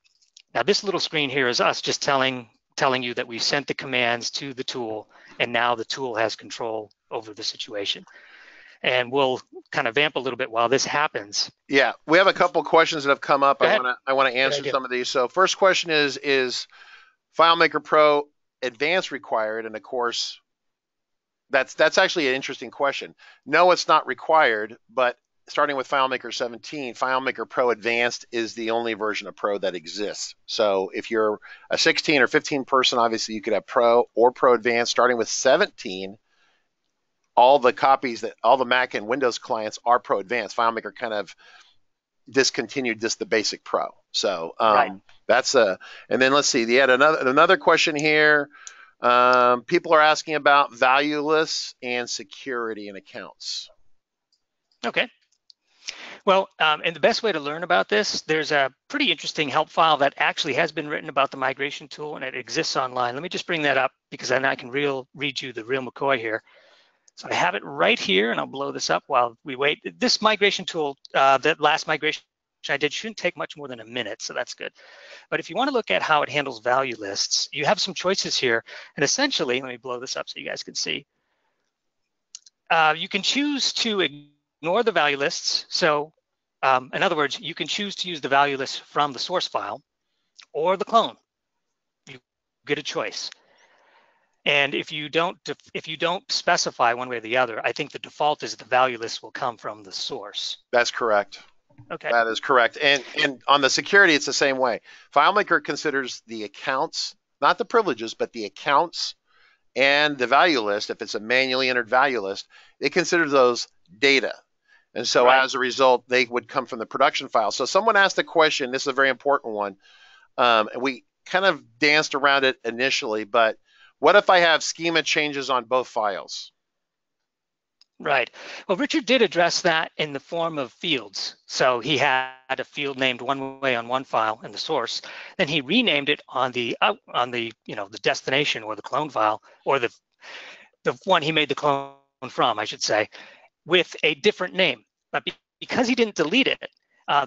Now, this little screen here is us just telling you that we sent the commands to the tool, and now the tool has control over the situation. And we'll kind of vamp a little bit while this happens. Yeah, we have a couple questions that have come up. I want to answer some of these. So first question is FileMaker Pro Advanced required? And of course, that's actually an interesting question. No, it's not required, but starting with FileMaker 17, FileMaker Pro Advanced is the only version of Pro that exists. So if you're a 16 or 15 person, obviously you could have Pro or Pro Advanced. Starting with 17, all the Mac and Windows clients are Pro Advanced. FileMaker kind of discontinued just the basic Pro. So right. And then let's see, they had another question here. People are asking about valueless and security in accounts. Okay. Well, and the best way to learn about this, there's a pretty interesting help file that actually has been written about the migration tool, and it exists online. Let me just bring that up because then I can read you the real McCoy here. So I have it right here, and I'll blow this up while we wait. This migration tool, that last migration I did shouldn't take much more than a minute, so that's good. But if you want to look at how it handles value lists, you have some choices here. And essentially, let me blow this up so you guys can see. You can choose to ignore the value lists. So in other words, you can choose to use the value list from the source file or the clone. You get a choice. And if you don't specify one way or the other, I think the default is the value list will come from the source. That's correct. Okay. That is correct. And on the security, it's the same way. FileMaker considers the accounts, not the privileges, but the accounts and the value list. If it's a manually entered value list, it considers those data. And so as a result, they would come from the production file. So someone asked a question, this is a very important one. And we kind of danced around it initially, but what if I have schema changes on both files? Right. Well, Richard did address that in the form of fields. So he had a field named one way on one file in the source, then he renamed it on the the destination or the clone file, or the one he made the clone from, I should say, with a different name. But because he didn't delete it,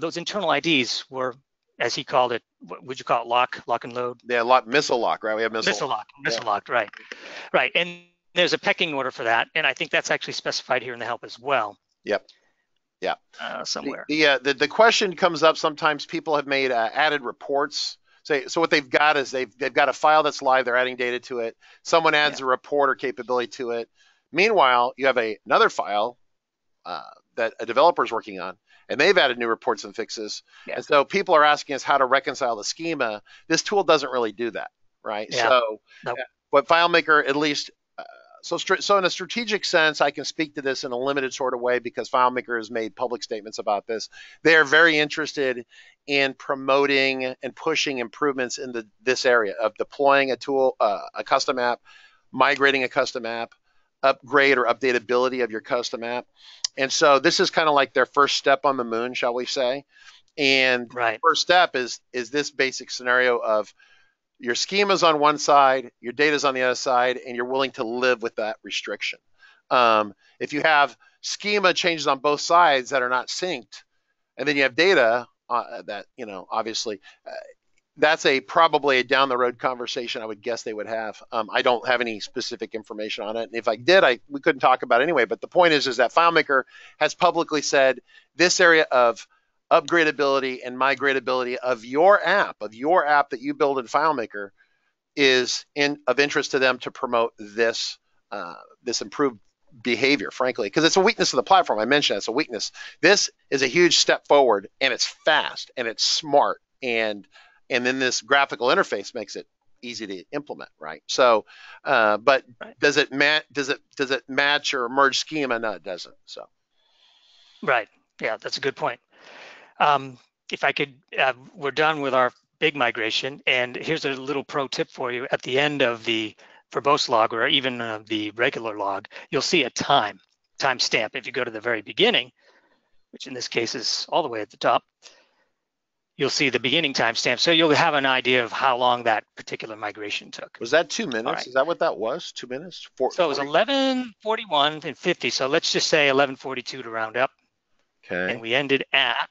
those internal IDs were, as he called it, what would you call it, lock and load? Yeah, missile lock, right? We have missile locked, right. Right, and there's a pecking order for that, and I think that's actually specified here in the help as well. Yep. Yeah. Somewhere. The question comes up sometimes. People have made added reports. So what they've got is they've got a file that's live. They're adding data to it. Someone adds a report or capability to it. Meanwhile, you have another file that a developer is working on, and they've added new reports and fixes. Yeah. And so people are asking us how to reconcile the schema. This tool doesn't really do that, right? Yeah. So, but FileMaker at least. So in a strategic sense, I can speak to this in a limited sort of way because FileMaker has made public statements about this. They are very interested in promoting and pushing improvements in this area of deploying a tool, a custom app, migrating a custom app, upgrade or updatability of your custom app. And so this is kind of like their first step on the moon, shall we say. And the first step is this basic scenario of your schema's on one side, your data's on the other side, and you're willing to live with that restriction. If you have schema changes on both sides that are not synced, and then you have data that, obviously, that's probably a down the road conversation I would guess they would have. I don't have any specific information on it. And if I did, we couldn't talk about it anyway. But the point is that FileMaker has publicly said this area of upgradability and migratability of your app that you build in FileMaker is of interest to them to promote this improved behavior, frankly, because it's a weakness of the platform. I mentioned it's a weakness. This is a huge step forward, and it's fast and it's smart, and then this graphical interface makes it easy to implement, right? So, but does it match or merge schema? No, it doesn't. So, right, yeah, that's a good point. If I could, we're done with our big migration, and here's a little pro tip for you. At the end of the verbose log, or even the regular log, you'll see a timestamp. If you go to the very beginning, which in this case is all the way at the top, you'll see the beginning timestamp. So you'll have an idea of how long that particular migration took. Was that 2 minutes? Right. Is that what that was? 2 minutes? So it was 11:41 and 50. So let's just say 11:42 to round up. Okay. And we ended at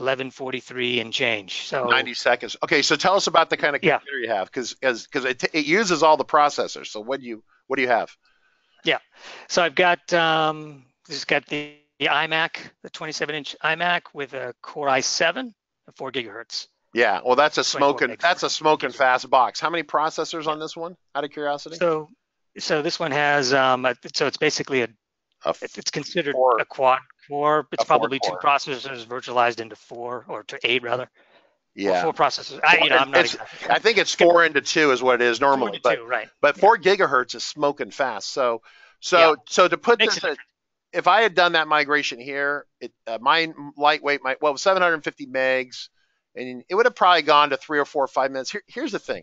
11:43 and change. So 90 seconds. Okay, so tell us about the kind of computer you have, because it uses all the processors. So what do you have? Yeah. So I've got this got the iMac, the 27-inch iMac with a Core i7 at 4 gigahertz. Yeah. Well, that's a smoking fast box. How many processors on this one? Out of curiosity. So this one has so it's basically it's considered a quad core. It's probably 2 processors virtualized into 4 or to 8 rather. Yeah. Or 4 processors. I'm not exactly. I think it's 4 into 2 is what it is normally. 4 into 2, right. But 4 gigahertz is smoking fast. So to put this, if I had done that migration here, mine lightweight, 750 megs, and it would have probably gone to 3 or 4 or 5 minutes. Here's the thing.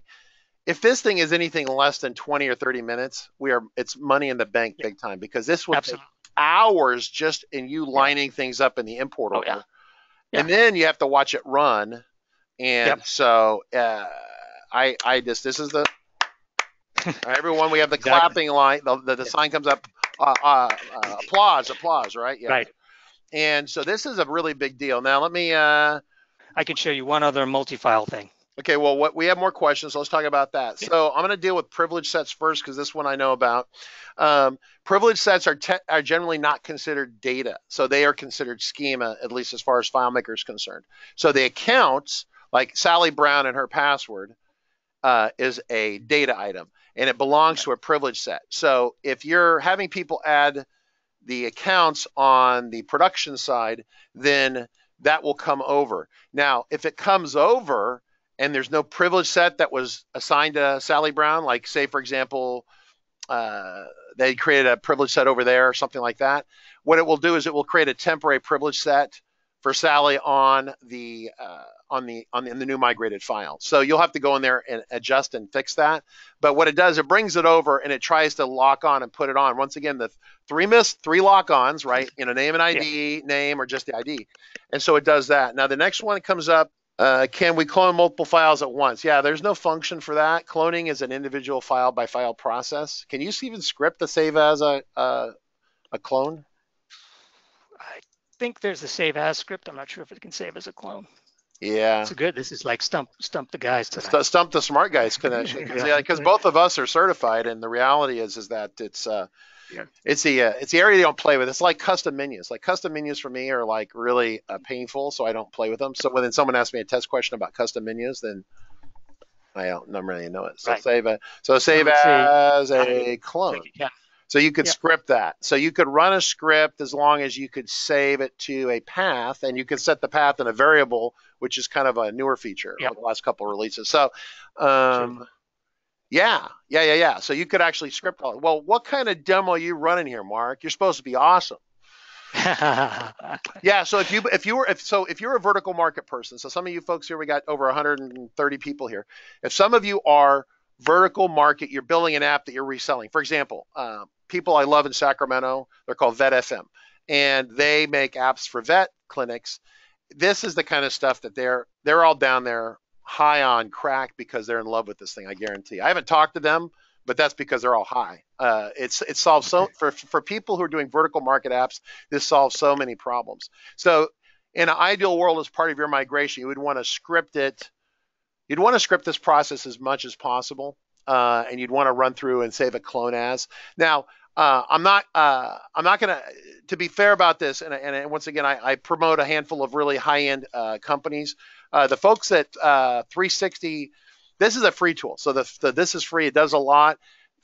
If this thing is anything less than 20 or 30 minutes, it's money in the bank big time, because this would take hours just in you lining things up in the import order. Yeah. And then you have to watch it run. And so this is the, everyone, we have the clapping line, the sign comes up, applause, right? Yeah. Right. And so this is a really big deal. Now let me. I can show you one other multi-file thing. Okay, well, we have more questions, so let's talk about that. Yeah. So I'm going to deal with privilege sets first because this one I know about. Privilege sets are generally not considered data, so they are considered schema, at least as far as FileMaker is concerned. So the accounts, like Sally Brown and her password, is a data item, and it belongs to a privilege set. So if you're having people add the accounts on the production side, then that will come over. Now, if it comes over and there's no privilege set that was assigned to Sally Brown, like say, for example, they created a privilege set over there or something like that, what it will do is it will create a temporary privilege set for Sally on the new migrated file. So you'll have to go in there and adjust and fix that. But what it does, it brings it over and it tries to lock on and put it on. Once again, the three lock-ons, right? Name and ID, name, or just the ID. And so it does that. Now the next one comes up. Can we clone multiple files at once? Yeah, there's no function for that. Cloning is an individual file by file process. Can you even script to save as a clone? I think there's a save as script. I'm not sure if it can save as a clone. Yeah. It's good. This is like stump the guys tonight. Stump the smart guys connection. Because both of us are certified, and the reality is that it's the area you don't play with. It's like custom menus. Like custom menus for me are like really painful, so I don't play with them. So when someone asks me a test question about custom menus, then I don't really know it. So right. save as a clone. Yeah. So you could script that. So you could run a script as long as you could save it to a path, and you could set the path in a variable, which is kind of a newer feature of the last couple of releases. So, yeah. So you could actually script all. Well, what kind of demo are you running here, Mark? You're supposed to be awesome. Yeah. So if you're a vertical market person, so some of you folks here, we got over 130 people here. If some of you are vertical market, you're building an app that you're reselling. For example, people I love in Sacramento, they're called Vet FM, and they make apps for vet clinics. This is the kind of stuff that they're all down there high on crack because they're in love with this thing. I guarantee. I haven't talked to them, but that's because they're all high. It solves for people who are doing vertical market apps. This solves so many problems. So in an ideal world, as part of your migration, you would want to script it. You'd want to script this process as much as possible, and you'd want to run through and save a clone as. Now, I'm not going to be fair about this, and once again, I promote a handful of really high-end companies. The folks at 360, this is a free tool, so this is free. It does a lot.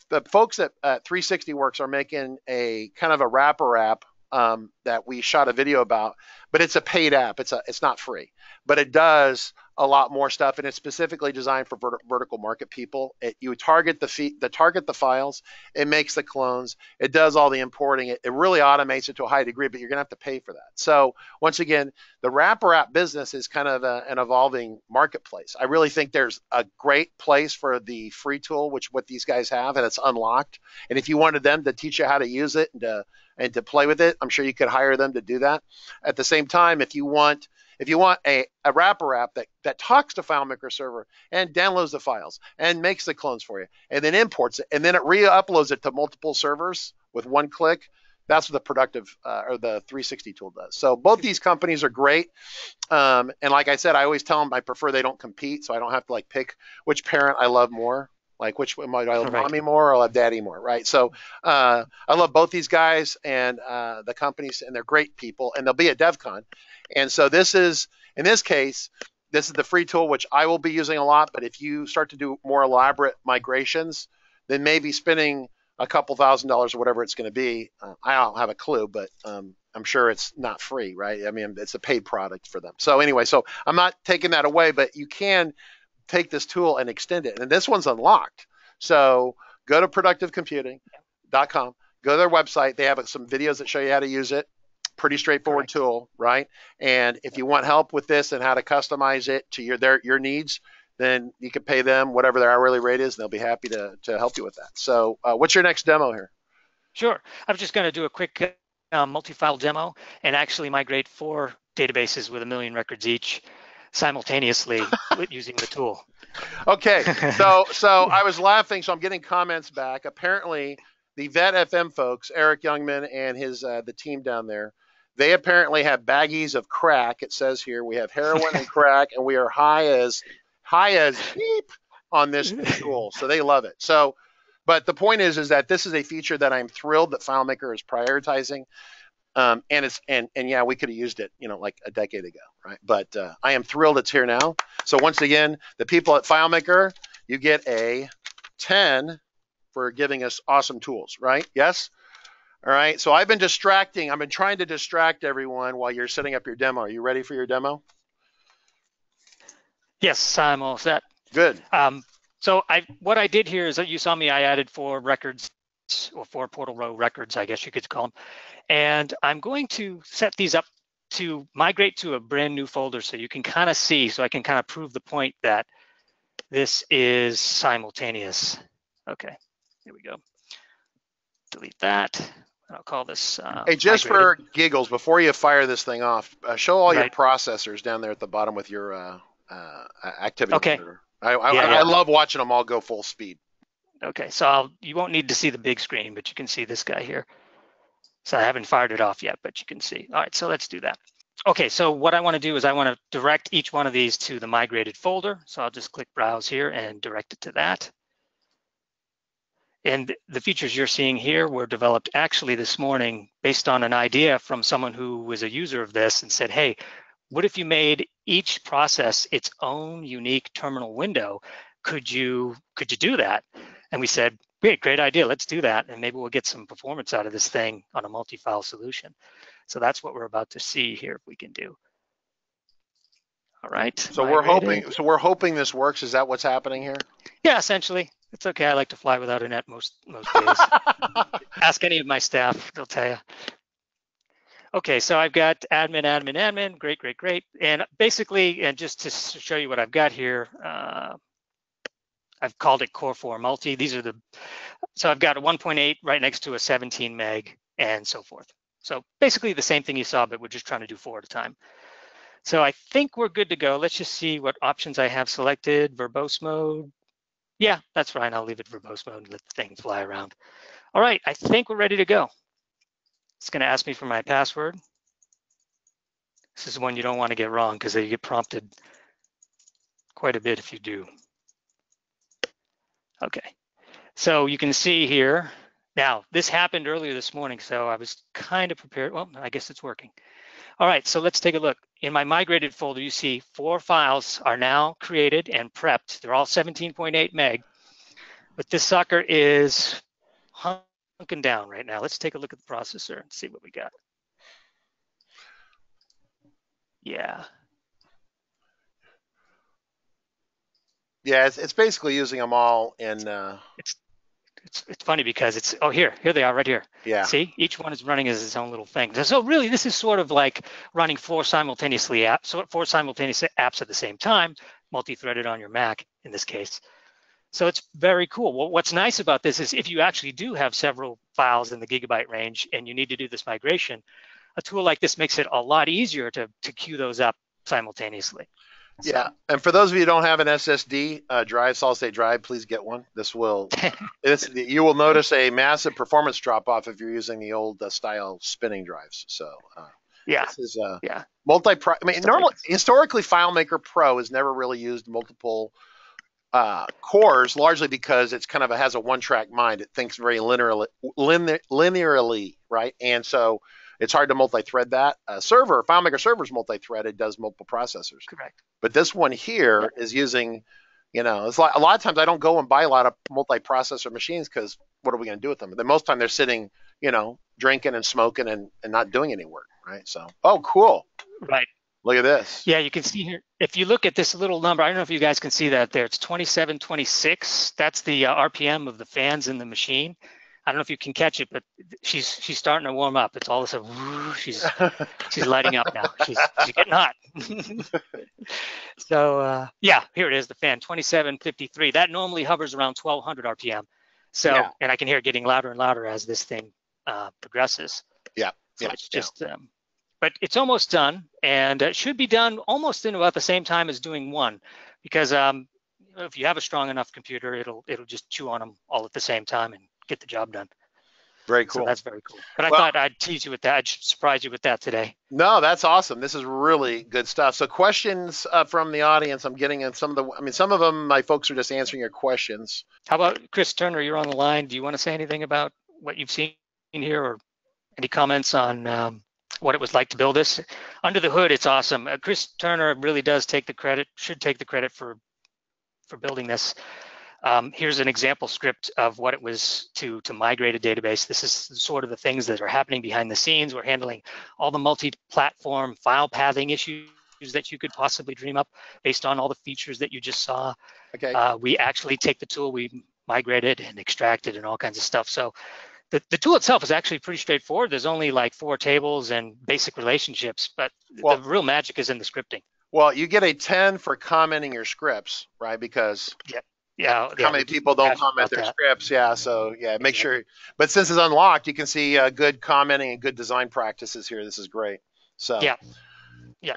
The folks at 360 Works are making a kind of a wrapper app that we shot a video about, but it's a paid app. It's not free, but it does a lot more stuff, and it's specifically designed for vertical market people. You target the files, it makes the clones, it does all the importing, it really automates it to a high degree, but you're gonna have to pay for that. So once again, the wrapper app business is kind of an evolving marketplace. I really think there's a great place for the free tool, which what these guys have, and it's unlocked. And if you wanted them to teach you how to use it and to play with it, I'm sure you could hire them to do that. At the same time, if you want a wrapper app that talks to FileMaker server and downloads the files and makes the clones for you and then imports it and then it re-uploads it to multiple servers with one click, that's what the productive or the 360 tool does. So both these companies are great. And like I said, I always tell them I prefer they don't compete, so I don't have to like pick which parent I love more. Like which one might I love mommy more or I love daddy more, right? So I love both these guys and the companies, and they're great people, and they'll be at DevCon. And so this is, in this case, this is the free tool, which I will be using a lot. But if you start to do more elaborate migrations, then maybe spending a couple $1,000s or whatever it's going to be. I don't have a clue, but I'm sure it's not free, right? I mean, it's a paid product for them. So anyway, so I'm not taking that away, but you can take this tool and extend it. And this one's unlocked. So go to productivecomputing.com, go to their website. They have some videos that show you how to use it. Pretty straightforward tool, right? And if you want help with this and how to customize it to your needs, then you can pay them whatever their hourly rate is, and they'll be happy to help you with that. So what's your next demo here? Sure. I'm just going to do a quick multi-file demo and actually migrate 4 databases with 1 million records each simultaneously using the tool. Okay, so I was laughing, so I'm getting comments back. Apparently, the Vet FM folks, Eric Youngman and his the team down there, They apparently have baggies of crack. It says here we have heroin and crack, and we are high as beep on this new tool. So they love it. So, but the point is that this is a feature that I'm thrilled that FileMaker is prioritizing. And yeah, we could have used it, like a decade ago, right? But I am thrilled it's here now. So once again, the people at FileMaker, you get a 10 for giving us awesome tools, right? Yes. All right. So I've been trying to distract everyone while you're setting up your demo. Are you ready for your demo? Yes, I'm all set. Good. So what I did here is that you saw me, I added 4 records, or 4 portal row records, I guess you could call them. And I'm going to set these up to migrate to a brand new folder so you can kind of see, so I can kind of prove the point that this is simultaneous. Okay, here we go. Delete that. I'll call this hey, just migrated. For giggles, before you fire this thing off, show all your processors down there at the bottom with your activity monitor. I love watching them all go full speed. Okay, so you won't need to see the big screen, but you can see this guy here. So I haven't fired it off yet, but you can see. All right, so let's do that. Okay, so what I want to do is I want to direct each one of these to the migrated folder. So I'll just click Browse here and direct it to that. And the features you're seeing here were developed actually this morning based on an idea from someone who was a user of this and said, hey, what if you made each process its own unique terminal window? Could you do that? And we said, great idea, let's do that. And maybe we'll get some performance out of this thing on a multi-file solution. So that's what we're about to see here if we can do. All right. So we're hoping this works. Is that what's happening here? Yeah, essentially. It's okay. I like to fly without a net most days. Ask any of my staff, they'll tell you. Okay, so I've got admin, great. And basically, and just to show you what I've got here, I've called it Core 4 Multi. So I've got a 1.8 right next to a 17 meg and so forth. So basically the same thing you saw, but we're just trying to do 4 at a time. So I think we're good to go. Let's just see what options I have selected. Verbose mode. Yeah, that's fine. I'll leave it verbose mode and let the thing fly around. All right, I think we're ready to go. It's going to ask me for my password. This is one you don't want to get wrong because you get prompted quite a bit if you do. Okay, so you can see here. Now, this happened earlier this morning, so I was kind of prepared. Well, I guess it's working. All right, so let's take a look. In my migrated folder, you see 4 files are now created and prepped. They're all 17.8 meg, but this sucker is hunking down right now. Let's take a look at the processor and see what we got. Yeah. Yeah, it's basically using them all in. It's funny because it's here they are right here. Yeah. See, each one is running as its own little thing. So really, this is sort of like running 4 simultaneous apps at the same time, multi-threaded on your Mac in this case. So it's very cool. Well, what's nice about this is if you actually do have several files in the gigabyte range and you need to do this migration, a tool like this makes it a lot easier to queue those up simultaneously. Yeah, and for those of you who don't have an SSD drive, solid state drive, please get one. This will, you will notice a massive performance drop off if you're using the old style spinning drives. So yeah, this is multi-pro. I mean, historically, FileMaker Pro has never really used multiple cores, largely because it's kind of has a one-track mind. It thinks very linearly, right? And so it's hard to multi-thread that. FileMaker Server is multi-threaded, does multiple processors. Correct. But this one here is using, it's like a lot of times I don't go and buy a lot of multi-processor machines because what are we going to do with them? But most time they're sitting, drinking and smoking and not doing any work, right? So, oh, cool. Right. Look at this. Yeah, you can see here, if you look at this little number, I don't know if you guys can see that there. It's 2726. That's the RPM of the fans in the machine. I don't know if you can catch it, but she's starting to warm up. It's all of a sudden, she's lighting up now. She's getting hot. So yeah, here it is, the fan, 2753. That normally hovers around 1200 RPM. So, yeah. And I can hear it getting louder and louder as this thing progresses. Yeah. So it's just, but it's almost done, and it should be done almost in about the same time as doing one, because if you have a strong enough computer, it'll just chew on them all at the same time and get the job done. Very cool. So that's very cool. But I thought I'd tease you with that. I'd surprise you with that today. No, that's awesome. This is really good stuff. So questions from the audience, I'm getting in some of them, my folks are just answering your questions. How about Chris Turner? You're on the line. Do you want to say anything about what you've seen here, or any comments on what it was like to build this? Under the hood, it's awesome. Chris Turner really does take the credit, should take the credit for building this. Here's an example script of what it was to migrate a database. This is sort of the things that are happening behind the scenes. We're handling all the multi-platform file pathing issues that you could possibly dream up based on all the features that you just saw. Okay. We actually take the tool, we migrate it and extract it and all kinds of stuff. So the tool itself is actually pretty straightforward. There's only like 4 tables and basic relationships, but the real magic is in the scripting. Well, you get a 10 for commenting your scripts, right? Because how many people don't comment their scripts? Yeah, so make sure. But since it's unlocked, you can see good commenting and good design practices here. This is great. So yeah,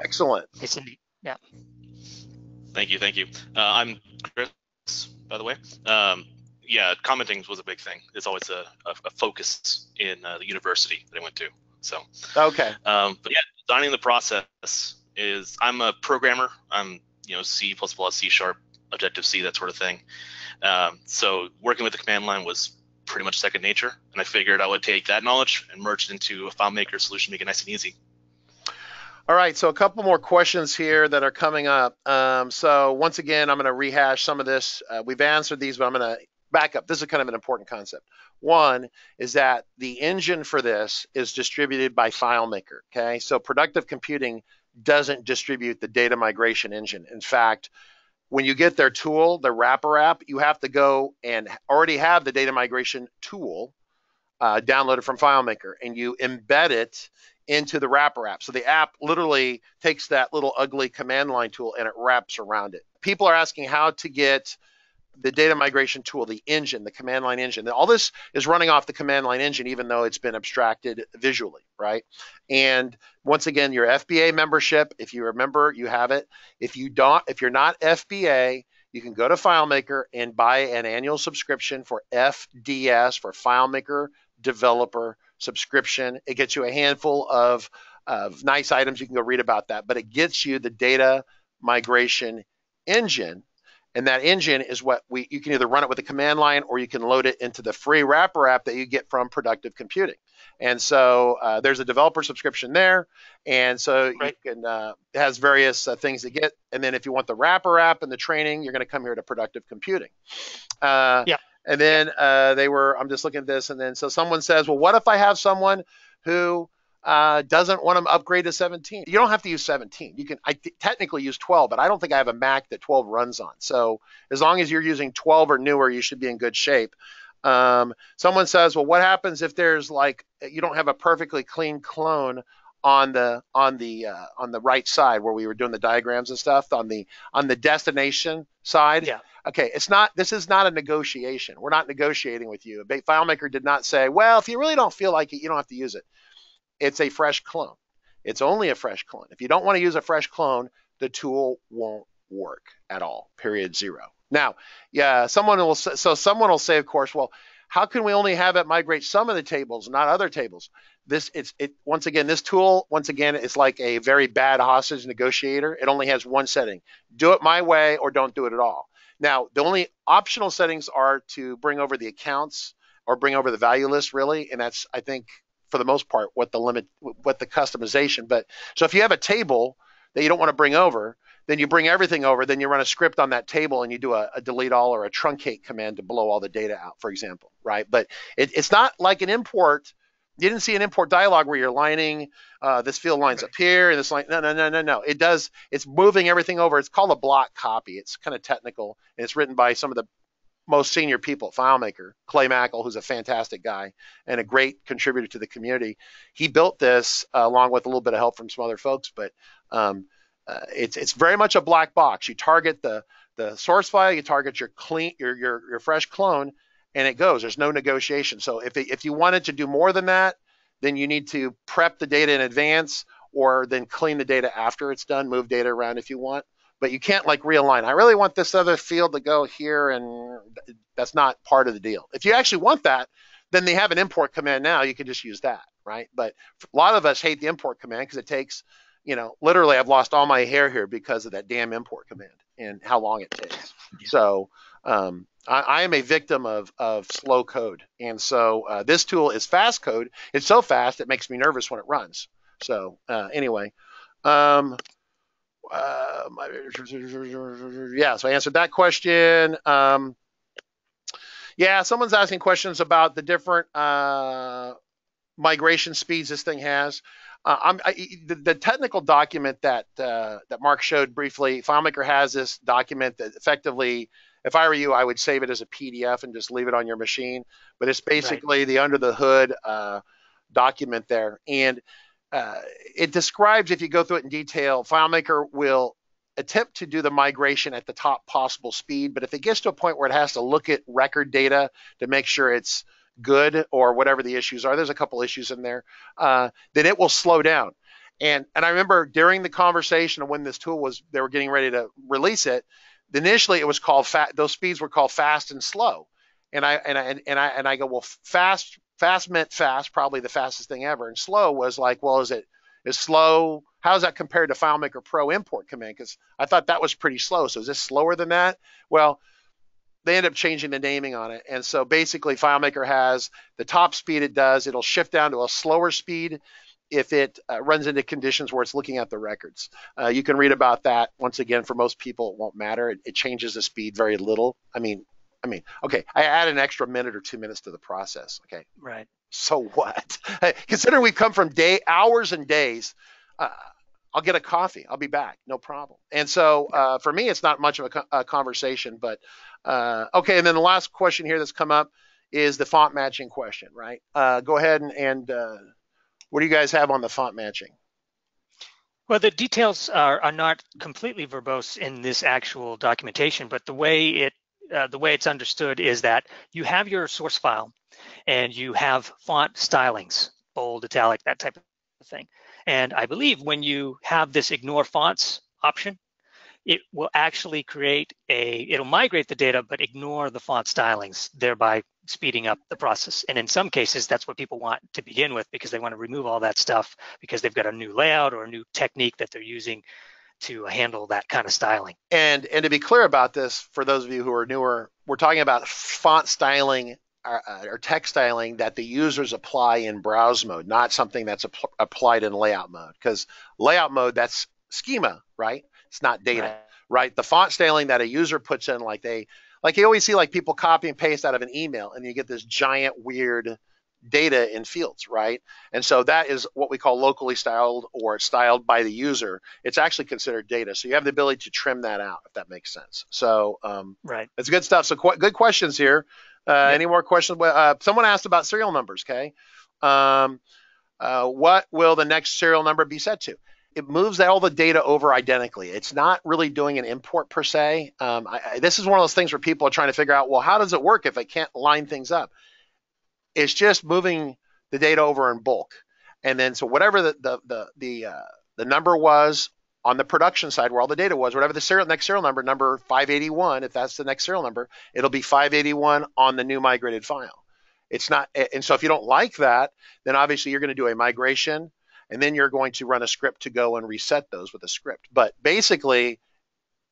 excellent. It's indeed. Yeah. Thank you. I'm Chris, by the way. Yeah, commenting was a big thing. It's always a focus in the university that I went to. So okay. But yeah, designing the process is, I'm a programmer. I'm C++, C#, Objective-C, that sort of thing. So working with the command line was pretty much second nature, and I figured I would take that knowledge and merge it into a FileMaker solution, make it nice and easy. All right, so a couple more questions here that are coming up. So once again, I'm going to rehash some of this. We've answered these, but I'm going to back up. This is kind of an important concept. One is that the engine for this is distributed by FileMaker, okay? So productive computing doesn't distribute the data migration engine. In fact, when you get their tool, the wrapper app, you have to go and already have the data migration tool downloaded from FileMaker, and you embed it into the wrapper app. So the app literally takes that little ugly command line tool and it wraps around it. People are asking how to get the data migration tool, the engine, the command line engine. All this is running off the command line engine, even though it's been abstracted visually, right? And once again, your FBA membership, if you remember, you have it. If you're not FBA, you can go to FileMaker and buy an annual subscription for FDS, for FileMaker Developer Subscription. It gets you a handful of nice items. You can go read about that, but it gets you the data migration engine. And that engine is what you can either run it with a command line, or you can load it into the free wrapper app that you get from Productive Computing. And so there's a developer subscription there. And so you can, it has various things to get. And then if you want the wrapper app and the training, you're going to come here to Productive Computing. And then I'm just looking at this. And then so someone says, well, what if I have someone who doesn't want to upgrade to 17? You don't have to use 17. You can technically use 12, but I don't think I have a Mac that 12 runs on. So as long as you're using 12 or newer, you should be in good shape. Someone says, well, what happens if there's you don't have a perfectly clean clone on the right side where we were doing the diagrams and stuff, on the destination side? Yeah. Okay, this is not a negotiation. We're not negotiating with you. FileMaker did not say, well, if you really don't feel like it, you don't have to use it. It's a fresh clone. It's only a fresh clone. If you don't want to use a fresh clone, the tool won't work at all, period, zero. Now, someone will say, of course, well, how can we only have it migrate some of the tables, not other tables? This tool, is like a very bad hostage negotiator. It only has one setting. Do it my way or don't do it at all. Now, the only optional settings are to bring over the accounts or bring over the value list, really, and that's, I think, for the most part, what the customization. But so if you have a table that you don't want to bring over, then you bring everything over, then you run a script on that table and you do a delete all or a truncate command to blow all the data out, for example, right? But it's not like an import. You didn't see an import dialog where you're lining, this field lines up here and this line. No. It's moving everything over. It's called a block copy. It's kind of technical, and it's written by some of the most senior people at FileMaker. Clay Mackel, who's a fantastic guy and a great contributor to the community. He built this along with a little bit of help from some other folks, but it's very much a black box. You target the source file, you target your fresh clone, and it goes. There's no negotiation. So if you wanted to do more than that, then you need to prep the data in advance, or then clean the data after it's done, move data around if you want. But you can't realign. I really want this other field to go here, and that's not part of the deal. If you actually want that, then they have an import command now. You can just use that, right? But a lot of us hate the import command because it takes, literally I've lost all my hair here because of that damn import command and how long it takes. So I am a victim of slow code. And so this tool is fast code. It's so fast, it makes me nervous when it runs. So anyway, so I answered that question. Yeah, someone's asking questions about the different migration speeds this thing has. The technical document that Mark showed briefly, FileMaker has this document that effectively, if I were you, I would save it as a PDF and just leave it on your machine. But it's basically the under the hood document there. And it describes, if you go through it in detail, FileMaker will attempt to do the migration at the top possible speed. But if it gets to a point where it has to look at record data to make sure it's good or whatever the issues are, there's a couple issues in there, then it will slow down. And I remember during the conversation of when this tool they were getting ready to release it, initially it was called those speeds were called fast and slow. And I go, well, fast meant fast, probably the fastest thing ever. And slow was like, well, is slow, how is that compared to FileMaker Pro import command? Because I thought that was pretty slow. So is this slower than that? Well, they end up changing the naming on it. And so basically FileMaker has the top speed it does. It'll shift down to a slower speed if it runs into conditions where it's looking at the records. You can read about that. Once again, for most people, it won't matter. It changes the speed very little. I mean, okay, I add an extra minute or 2 minutes to the process. Okay. Right. So what? Considering we've come from hours and days, I'll get a coffee. I'll be back. No problem. And so for me, it's not much of a conversation, but okay. And then the last question here that's come up is the font matching question, right? Go ahead and what do you guys have on the font matching? Well, the details are not completely verbose in this actual documentation, but the way it's understood is that you have your source file and you have font stylings, bold, italic, that type of thing. And I believe when you have this ignore fonts option, it will actually it'll migrate the data, but ignore the font stylings, thereby speeding up the process. And in some cases, that's what people want to begin with because they want to remove all that stuff because they've got a new layout or a new technique that they're using to handle that kind of styling. And to be clear about this, for those of you who are newer, we're talking about font styling or text styling that the users apply in browse mode, not something that's applied in layout mode. Because layout mode, that's schema, right? It's not data, right? The font styling that a user puts in, like you always see like people copy and paste out of an email, and you get this giant weird data in fields, right? And so that is what we call locally styled or styled by the user. It's actually considered data. So you have the ability to trim that out, if that makes sense. So right, it's good stuff. So good questions here. Any more questions? Someone asked about serial numbers, okay? What will the next serial number be set to? It moves all the data over identically. It's not really doing an import per se. This is one of those things where people are trying to figure out, well, how does it work if I can't line things up? It's just moving the data over in bulk. And then so whatever the number was on the production side where all the data was, whatever the next serial number 581, if that's the next serial number, it'll be 581 on the new migrated file. It's not, and so if you don't like that, then obviously you're going to do a migration, and then you're going to run a script to go and reset those with a script. But basically,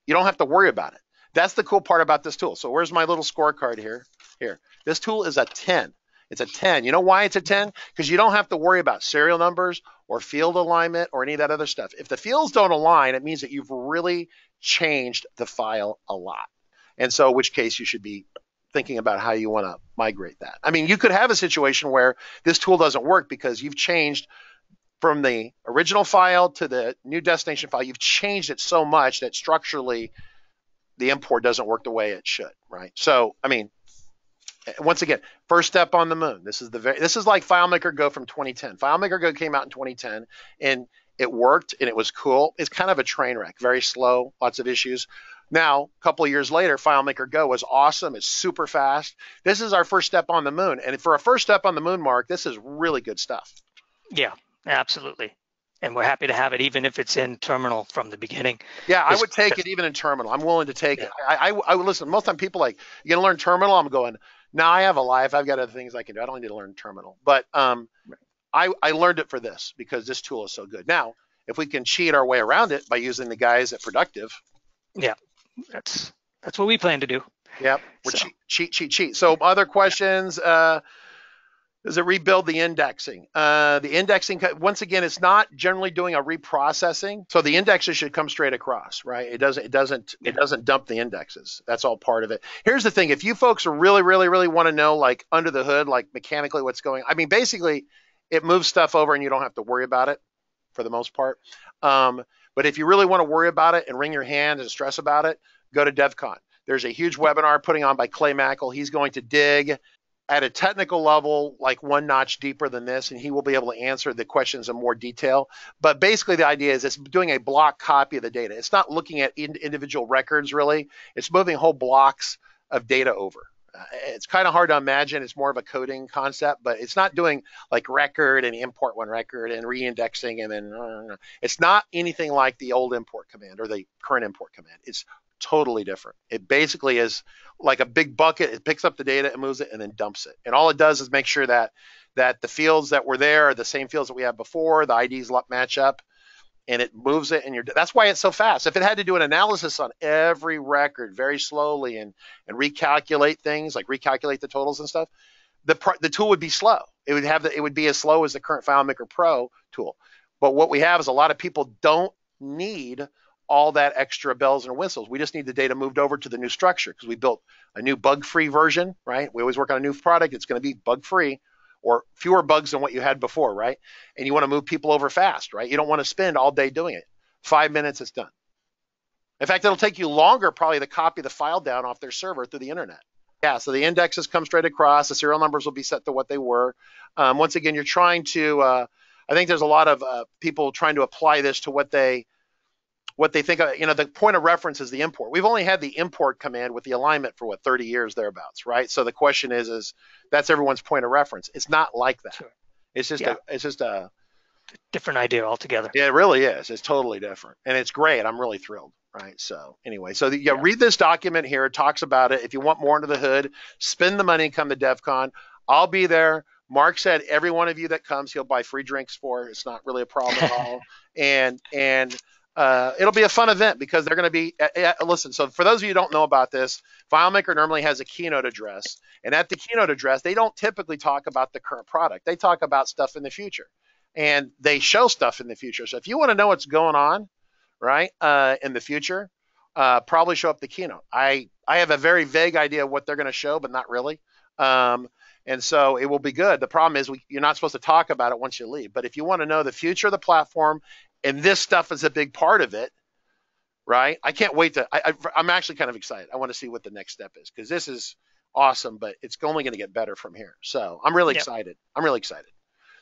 you don't have to worry about it. That's the cool part about this tool. So where's my little scorecard here? Here, this tool is a 10. It's a 10. You know why it's a 10? Because you don't have to worry about serial numbers or field alignment or any of that other stuff. If the fields don't align, it means that you've really changed the file a lot. And so in which case you should be thinking about how you want to migrate that. I mean, you could have a situation where this tool doesn't work because you've changed from the original file to the new destination file. You've changed it so much that structurally the import doesn't work the way it should, right? So, I mean, once again, first step on the moon. This is like FileMaker Go from 2010. FileMaker Go came out in 2010 and it worked and it was cool. It's kind of a train wreck, very slow, lots of issues. Now, a couple of years later, FileMaker Go was awesome. It's super fast. This is our first step on the moon. And for a first step on the moon, Mark, this is really good stuff. Yeah, absolutely. And we're happy to have it, even if it's in terminal from the beginning. Yeah, I would take it even in terminal. I'm willing to take it. I would listen. Most time people like, you gonna learn terminal? I'm going, Now I have a life. I've got other things I can do. I don't need to learn terminal, but I learned it for this because this tool is so good. Now, if we can cheat our way around it by using the guys at Productive. Yeah, that's what we plan to do. Yep, we're cheat. So other questions, does it rebuild the indexing? The indexing, once again, it's not generally doing a reprocessing. So the indexes should come straight across, right? It doesn't dump the indexes. That's all part of it. Here's the thing. If you folks are really want to know, like under the hood, like mechanically what's going on, I mean, basically it moves stuff over and you don't have to worry about it for the most part. But if you really want to worry about it and wring your hands and stress about it, go to DevCon. There's a huge webinar putting on by Clay Mackel. He's going to dig at a technical level, like one notch deeper than this, and he will be able to answer the questions in more detail. But basically the idea is it's doing a block copy of the data. It's not looking at individual records really. It's moving whole blocks of data over. It's kind of hard to imagine. It's more of a coding concept, but it's not doing like record and import one record and re-indexing and then it's not anything like the old import command or the current import command. It's totally different. It basically is like a big bucket. It picks up the data and moves it and then dumps it. And all it does is make sure that the fields that were there are the same fields that we had before, the IDs match up, and it moves it. And that's why it's so fast. If it had to do an analysis on every record very slowly and recalculate things, like recalculate the totals and stuff, the tool would be slow. It would be as slow as the current FileMaker Pro tool. But what we have is a lot of people don't need all that extra bells and whistles. We just need the data moved over to the new structure because we built a new bug-free version, right? We always work on a new product. It's going to be bug-free or fewer bugs than what you had before, right? And you want to move people over fast, right? You don't want to spend all day doing it. 5 minutes, it's done. In fact, it'll take you longer probably to copy the file down off their server through the internet. Yeah, so the indexes come straight across. The serial numbers will be set to what they were. Once again, you're trying to, I think there's a lot of people trying to apply this to what they think of, the point of reference is the import. We've only had the import command with the alignment for 30 years thereabouts, right? So the question is that's everyone's point of reference. It's not like that. Sure. It's just a different idea altogether. Yeah, it really is. It's totally different. And it's great. I'm really thrilled, right? So anyway, read this document here. It talks about it. If you want more under the hood, spend the money and come to DevCon. I'll be there. Mark said every one of you that comes, he'll buy free drinks for. It's not really a problem at all. And it'll be a fun event because they're going to be, listen, so for those of you who don't know about this, FileMaker normally has a keynote address. And at the keynote address, they don't typically talk about the current product. They talk about stuff in the future. And they show stuff in the future. So if you want to know what's going on, right, in the future, probably show up the keynote. I have a very vague idea of what they're going to show, but not really. And so it will be good. The problem is you're not supposed to talk about it once you leave. But if you want to know the future of the platform, and this stuff is a big part of it, right? I can't wait to, I'm actually kind of excited. I want to see what the next step is because this is awesome, but it's only going to get better from here. So I'm really excited. I'm really excited.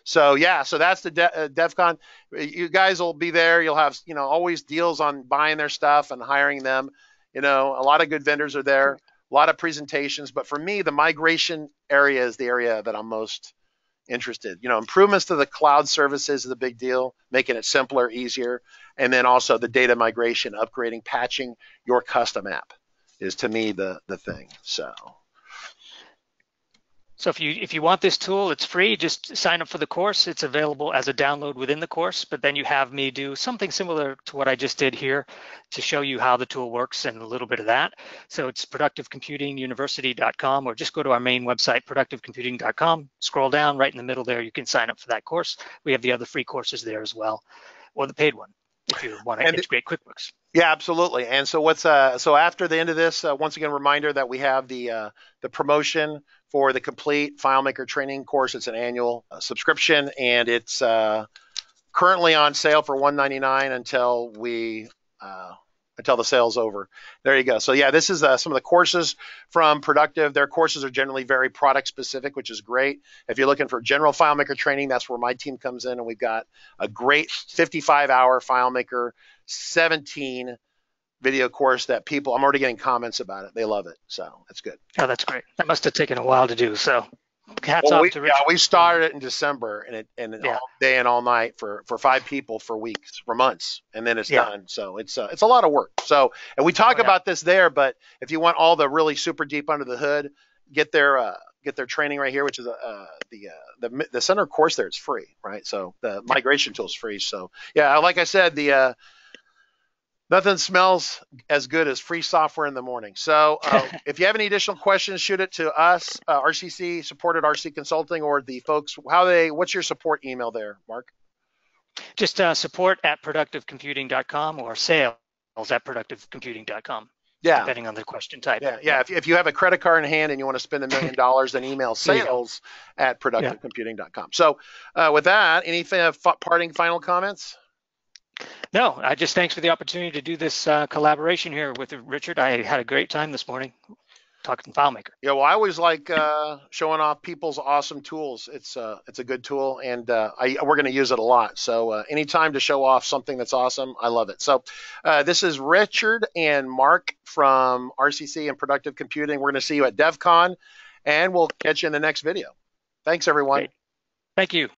So yeah, so that's the DevCon. You guys will be there. You'll have, always deals on buying their stuff and hiring them. A lot of good vendors are there, a lot of presentations. But for me, the migration area is the area that I'm most interested. Improvements to the cloud services is a big deal, making it simpler, easier. And then also the data migration, upgrading, patching your custom app is to me the thing. So if you want this tool, it's free. Just sign up for the course. It's available as a download within the course, but then you have me do something similar to what I just did here to show you how the tool works and a little bit of that. So it's productivecomputinguniversity.com, or just go to our main website, productivecomputing.com, scroll down right in the middle there. You can sign up for that course. We have the other free courses there as well, or the paid one if you want to integrate QuickBooks. Yeah, absolutely. And so so after the end of this, once again, reminder that we have the promotion for the complete FileMaker training course. It's an annual subscription, and it's currently on sale for $199 until the sale's over. There you go. So yeah, this is some of the courses from Productive. Their courses are generally very product specific, which is great. If you're looking for general FileMaker training, that's where my team comes in, and we've got a great 55-hour FileMaker 17 video course that I'm already getting comments about it. They love it. So that's good. Oh, that's great. That must have taken a while to do. So hats off to Richard. Yeah, we started it in December and all day and all night for 5 people for weeks, for months, and then it's done. So it's a lot of work. So, and we talk about this there, but if you want all the really super deep under the hood, get their training right here, which is the center course there is free, right? So the migration tool is free. So yeah, like I said, the nothing smells as good as free software in the morning. So if you have any additional questions, shoot it to us, RCC, support at RC Consulting, or the folks, what's your support email there, Mark? Just support at productivecomputing.com or sales at productivecomputing.com. Yeah. Depending on the question type. Yeah. If you have a credit card in hand and you want to spend $1 million, then email sales at productivecomputing.com. So with that, anything parting final comments? No, I just thanks for the opportunity to do this collaboration here with Richard. I had a great time this morning talking FileMaker. Yeah, well, I always like showing off people's awesome tools. It's a good tool, and we're going to use it a lot. So anytime to show off something that's awesome, I love it. So this is Richard and Mark from RCC and Productive Computing. We're going to see you at DevCon, and we'll catch you in the next video. Thanks, everyone. Great. Thank you.